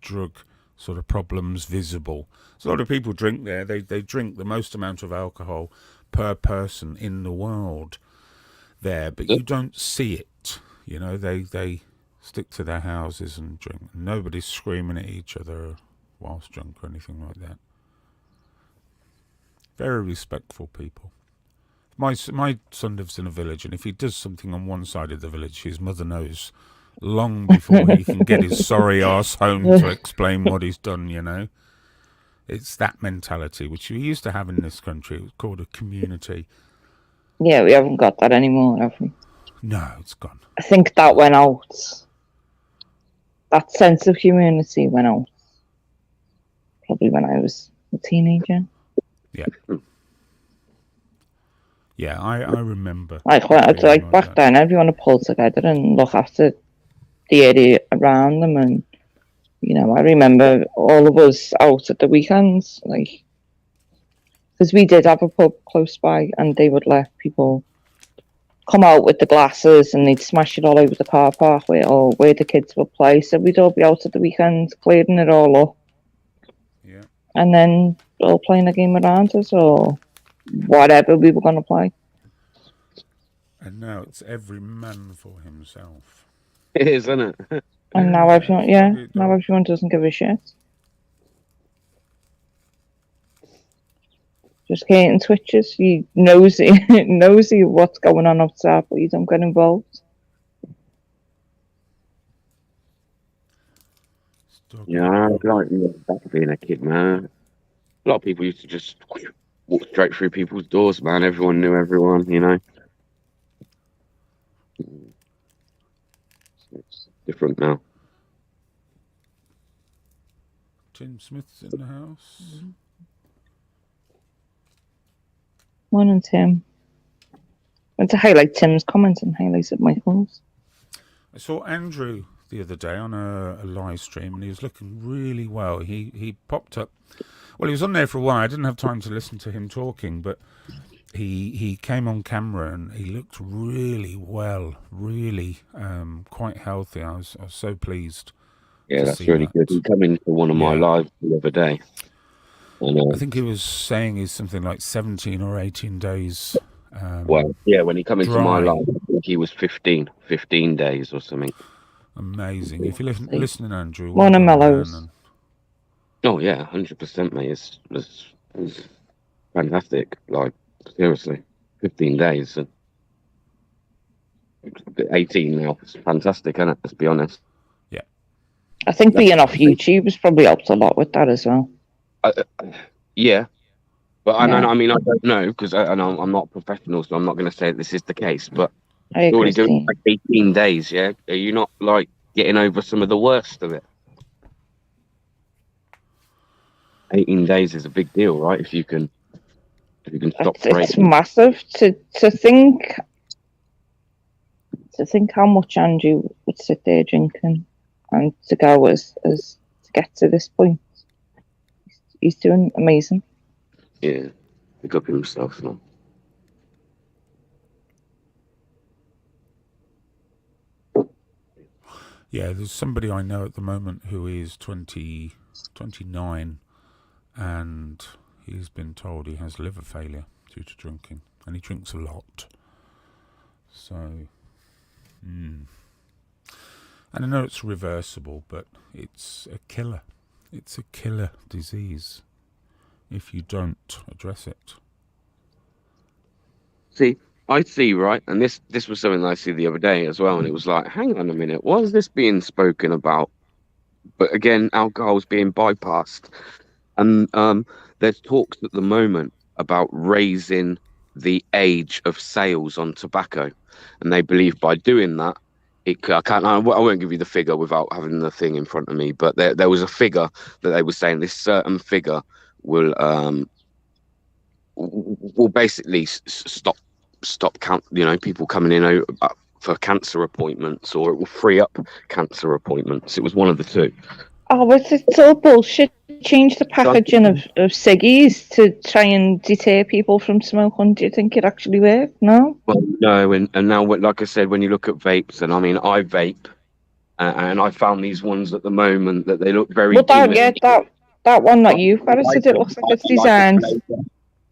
drug sort of problems visible. There's a lot of people drink there. They drink the most amount of alcohol per person in the world there, but you don't see it. They stick to their houses and drink. Nobody's screaming at each other whilst drunk or anything like that. Very respectful people. My son lives in a village, and if he does something on one side of the village, his mother knows long before he can get his sorry arse home to explain what he's done, It's that mentality, which we used to have in this country. It was called a community. Yeah, we haven't got that anymore, have we? No, it's gone. I think that went out. That sense of community went out. Probably when I was a teenager. Yeah. Yeah, I remember. Like back then, everyone would pull together and look after the area around them, and I remember all of us out at the weekends, because we did have a pub close by, and they would let people come out with the glasses, and they'd smash it all over the car park where the kids would play. So we'd all be out at the weekends clearing it all up, and then all playing a game around us or whatever we were going to play. And now it's every man for himself. It is, isn't it? And now everyone doesn't give a shit. Just getting switches. You nosy what's going on outside, but you don't get involved. Yeah, I like back being a kid, man. A lot of people used to just walk straight through people's doors, man. Everyone knew everyone, It's different now. Tim Smith's in the house. Morning, Tim. Went to highlight Tim's comments and highlighted Michael's. I saw Andrew the other day on a live stream, and he was looking really well. He popped up. Well, he was on there for a while. I didn't have time to listen to him talking, but he came on camera and he looked really well, really quite healthy. I was so pleased Yeah, to that's see really that. good. He came into one of my Yeah. lives the other day. And, I think he was saying he's something like 17 or 18 days well, yeah, when he came into my dry. life, I think he was 15 days or something. Amazing. If you're listening, Andrew, well One of done, man. Mellows. And Oh yeah, 100%, mate. It's fantastic. Like seriously, 15 days and 18 now. It's fantastic, isn't it? Let's be honest. I think being off YouTube has probably helped a lot with that as well. Yeah, but I Yeah. don't. I mean, I don't know because I'm not a professional, so I'm not going to say this is the case. But I you're already agree. doing like 18 days, yeah? Are you not like getting over some of the worst of it? 18 days is a big deal, right? If you can stop It's breaking. massive to think how much Andrew would sit there drinking and to go as to get to this point. He's doing amazing. Yeah, pick up himself now. yeah, there's somebody I know at the moment who is 29, and he's been told he has liver failure due to drinking, and he drinks a lot. So, and I know it's reversible, but it's a killer. It's a killer disease if you don't address it. See, I see, right? And this was something I see the other day as well, and it was like, hang on a minute, why is this being spoken about? But again, alcohol's being bypassed, and there's talks at the moment about raising the age of sales on tobacco, and they believe by doing that, I won't give you the figure without having the thing in front of me, but there was a figure that they were saying this certain figure will basically stop people coming in for cancer appointments, or it will free up cancer appointments. It was one of the two. Oh, it's all bullshit. Change the packaging of ciggies to try and deter people from smoking. Do you think it actually worked? No. Well, no, and now, like I said, when you look at vapes, and I mean, I vape, and I found these ones at the moment that they look very. Well, that one that you've got, it looks like it's designed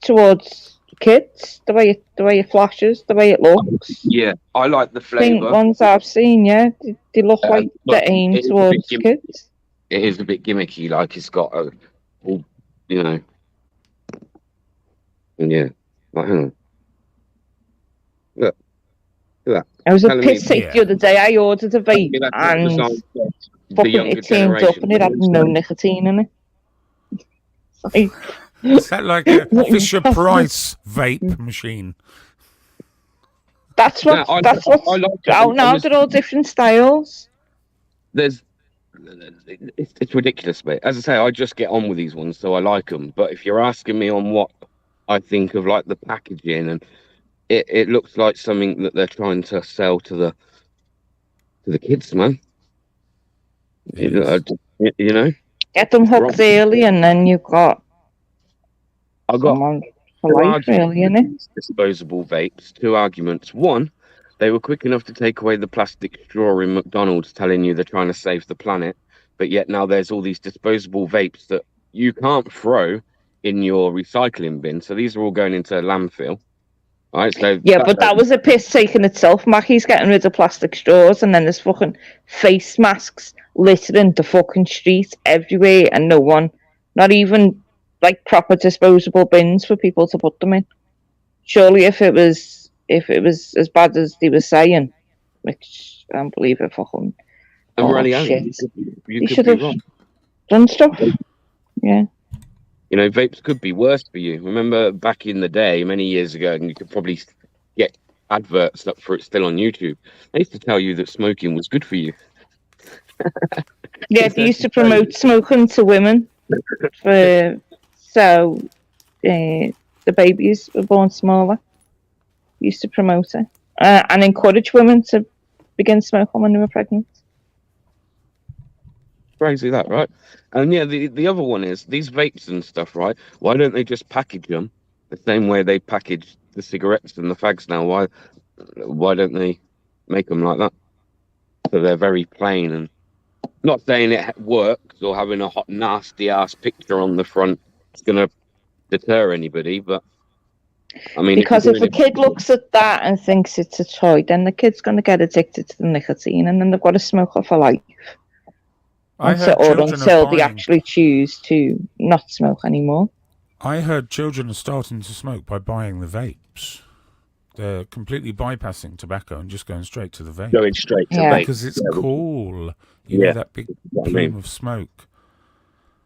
towards kids. The way it flashes, the way it looks. Yeah, I like the I think flavour. ones I've seen, yeah, they look like they're aimed towards kids. It is a bit gimmicky, like it's got a, yeah. Like, hang on. Look at that. I was a Telling piss me- take the other day. I ordered a vape That's and designed for the fucking younger it turned up generation. and it had no nicotine in it. Like, Is that like a Fisher Price vape machine? that's what's I like it. out now. They're all different styles. It's ridiculous, mate. As I say, I just get on with these ones, so I like them. But if you're asking me on what I think of, like the packaging, and it looks like something that they're trying to sell to the kids, man. Yes. You know, Get them hooked early, and then you've got I've got someone for life, really, innit? disposable vapes. Two arguments. One, they were quick enough to take away the plastic straw in McDonald's, telling you they're trying to save the planet, but yet now there's all these disposable vapes that you can't throw in your recycling bin. So these are all going into a landfill. Right, so Yeah, but that was a piss take in itself. Mackie's getting rid of plastic straws, and then there's fucking face masks littering the fucking streets everywhere, and no one, not even like proper disposable bins for people to put them in. Surely, if it was as bad as they were saying, which I don't believe it fucking. And Oh, really, shit. you You could should be have wrong. done stuff. Yeah. You know, vapes could be worse for you. Remember back in the day, many years ago, and you could probably get adverts up for it still on YouTube. They used to tell you that smoking was good for you. Yeah, they used to promote smoking to women so the babies were born smaller. Used to promote it and encourage women to begin smoking when they were pregnant. Crazy that, right? And yeah, the other one is these vapes and stuff, right? Why don't they just package them the same way they package the cigarettes and the fags now? Why don't they make them like that? So they're very plain and Not saying it works or having a hot, nasty ass picture on the front is going to deter anybody, but I mean, Because if if you're a kid looks at that and thinks it's a toy, then the kid's going to get addicted to the nicotine, and then they've got to smoke it for life. I heard children are Until they buying. actually choose to not smoke anymore. I heard children are starting to smoke by buying the vapes. They're completely bypassing tobacco and just going straight to the vape going straight to Yeah. vape, because it's cool. You Yeah. know, that big what I plume mean. of smoke.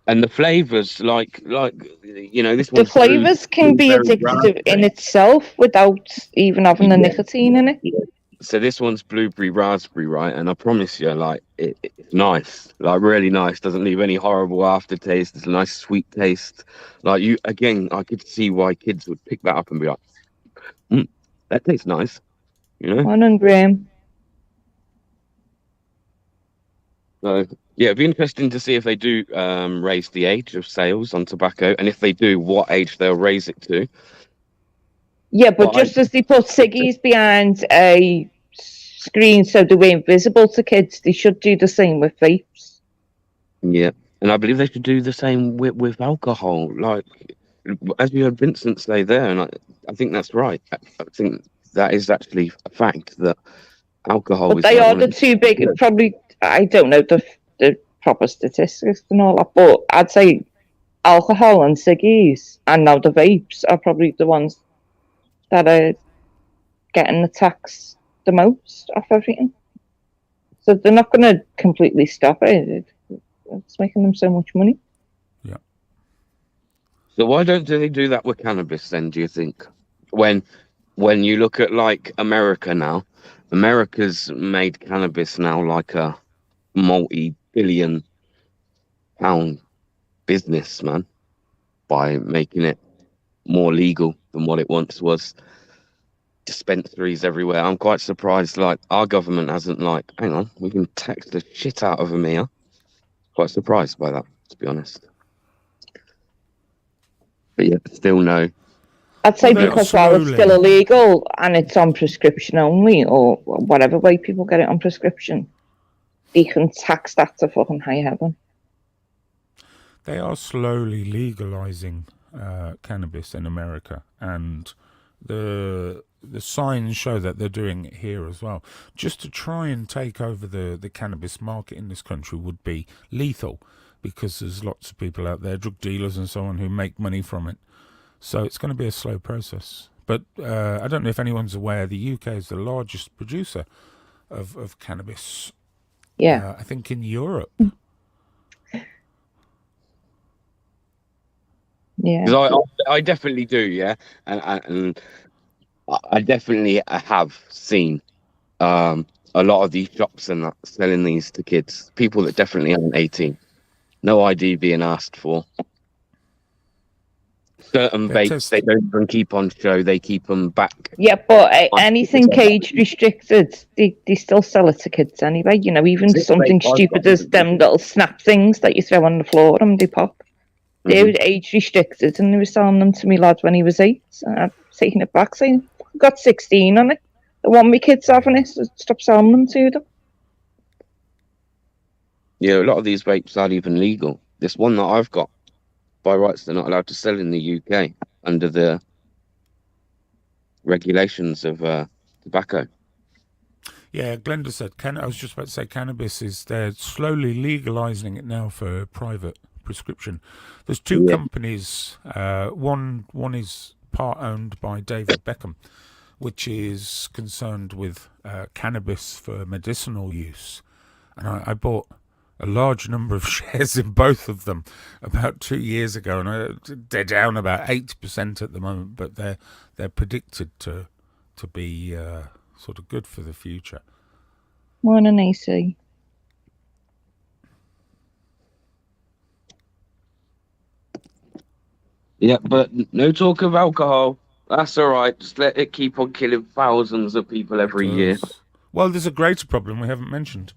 And the flavors, like you know, this The one's flavours can be blueberry addictive in raspberry. itself without even having the Yeah. nicotine in it. So this one's blueberry raspberry, right? And I promise you, like it's nice, like really nice. Doesn't leave any horrible aftertaste. It's a nice sweet taste. Like you, again, I could see why kids would pick that up and be like, "That tastes nice," you know. 100 grams. So yeah, it'd be interesting to see if they do raise the age of sales on tobacco, and if they do, what age they'll raise it to. Yeah, but But just as they put ciggies behind a screen so they were invisible to kids, they should do the same with vapes. Yeah, and I believe they should do the same with alcohol. Like as you heard Vincent say there, and I think that's right. I think that is actually a fact that alcohol But is they like are one the of two big, probably, I don't know the proper statistics and all that, but I'd say alcohol and ciggies and now the vapes are probably the ones that are getting the tax the most off everything. So they're not going to completely stop it. It's making them so much money. So why don't they do that with cannabis then? Do you think when you look at like America now, America's made cannabis now like a multi-billion-pound business, man, by making it more legal than what it once was. Dispensaries everywhere. I'm quite surprised. Like our government hasn't like, hang on, we can tax the shit out of them here. Quite surprised by that, to be honest. But yeah, still no. I'd say Well, because while it's slowly. still illegal and it's on prescription only, or whatever way people get it on prescription, they can tax that to fucking high heaven. They are slowly legalizing cannabis in America, and the signs show that they're doing it here as well. Just to try and take over the cannabis market in this country would be lethal, because there's lots of people out there, drug dealers and so on, who make money from it. So it's going to be a slow process. But I don't know if anyone's aware, the UK is the largest producer of cannabis. Yeah. I think in Europe. Yeah. Because I definitely do, yeah, and I definitely have seen a lot of these shops and that selling these to kids, people that definitely aren't 18, no ID being asked for. Certain They're vapes they don't even keep on show; they keep them back. Yeah, but anything age restricted, they still sell it to kids anyway. You know, even This something vape I've stupid got- as them little snap things that you throw on the floor and they pop. They were age restricted, and they were selling them to me lad when he was 8. And I've taken it back, saying, "I've got 16 on it. I want my kids having it, so stop selling them to them." Yeah, a lot of these vapes aren't even legal. This one that I've got, by rights, they're not allowed to sell in the UK under the regulations of tobacco. Yeah, Glenda said, I was just about to say cannabis they're slowly legalizing it now for private prescription. There's two companies. One is part owned by David Beckham, which is concerned with cannabis for medicinal use. And I bought a large number of shares in both of them about 2 years ago, and they're down about 8% at the moment, but they're predicted to be sort of good for the future. Morning, AC. Yeah, but no talk of alcohol. That's all right. Just let it keep on killing thousands of people every year. Well, there's a greater problem we haven't mentioned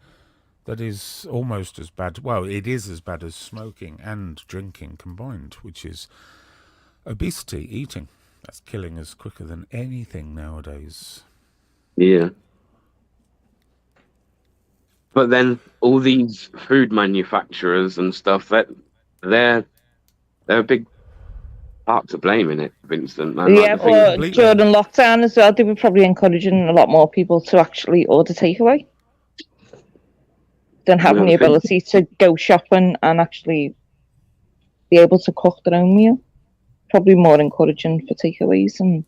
that is almost as bad. Well, it is as bad as smoking and drinking combined, which is obesity, eating. That's killing us quicker than anything nowadays. Yeah. But then all these food manufacturers and stuff, they're a big part to blame in it, Vincent. Man. Yeah, Like the thing, but Completely. during lockdown as well, they were probably encouraging a lot more people to actually order takeaway than having Well, the the thing- ability to go shopping and actually be able to cook their own meal. Probably more encouraging for takeaways and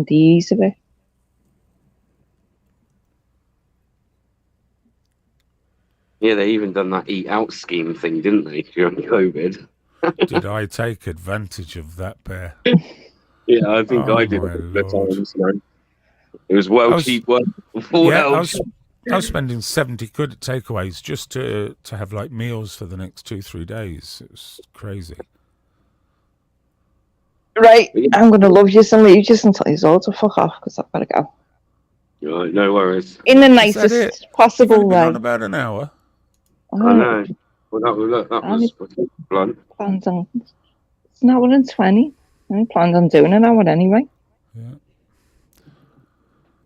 the ease of it. yeah, they even done that eat out scheme thing, didn't they, during COVID? Did I take advantage of that, Bear? Yeah, I think Oh, I did a my couple of Lord. times, man. It was well I was- cheap work. Yeah, Well I was spending 70 quid at takeaways just to have like meals for the next 2-3 days. It was crazy. Right, I'm going to love you and leave you and tell you all to fuck off because I've got to go. Right, no worries. In the Is that nicest it? You've possible only been way. on about an hour. I know. Well, that Only- was blunt. Planned on, it's an hour and 20. I only planned on doing an hour anyway. Yeah.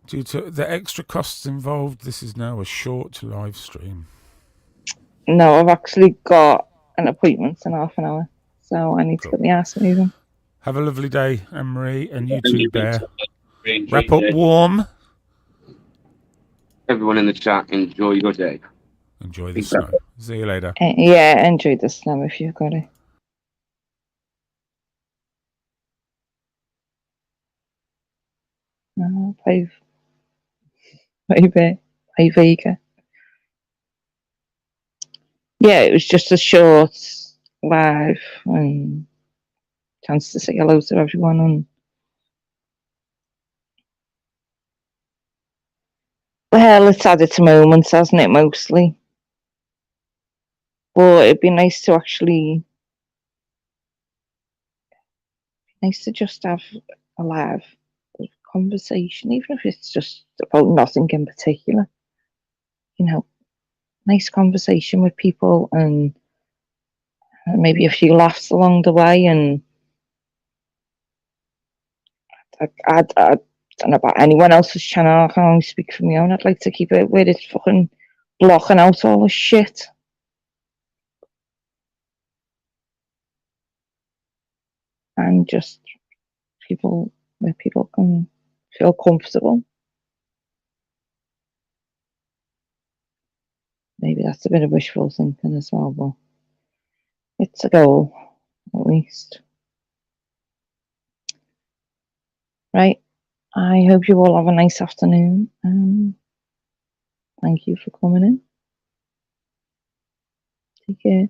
Due to the extra costs involved, this is now a short live stream. No, I've actually got an appointment in half an hour. So I need to get my ass moving. Have a lovely day, Anne-Marie, and you And too, you, Bear. Vincent. Wrap up warm. Everyone in the chat, enjoy your day. Enjoy the snow. See you later. Yeah, enjoy the snow if you've got it. Bye, Vega. Yeah, it was just a short live and chance to say hello to everyone. And well, it's added to moments, hasn't it? Mostly, but it'd be nice to actually, just have a live conversation, even if it's just about nothing in particular. You know, nice conversation with people and maybe a few laughs along the way. And I don't know about anyone else's channel. I can only speak for my own. I'd like to keep it where it's fucking blocking out all the shit. And just where people can feel comfortable. Maybe that's a bit of wishful thinking as well, but it's a goal, at least. Right. I hope you all have a nice afternoon. Thank you for coming in. Take care.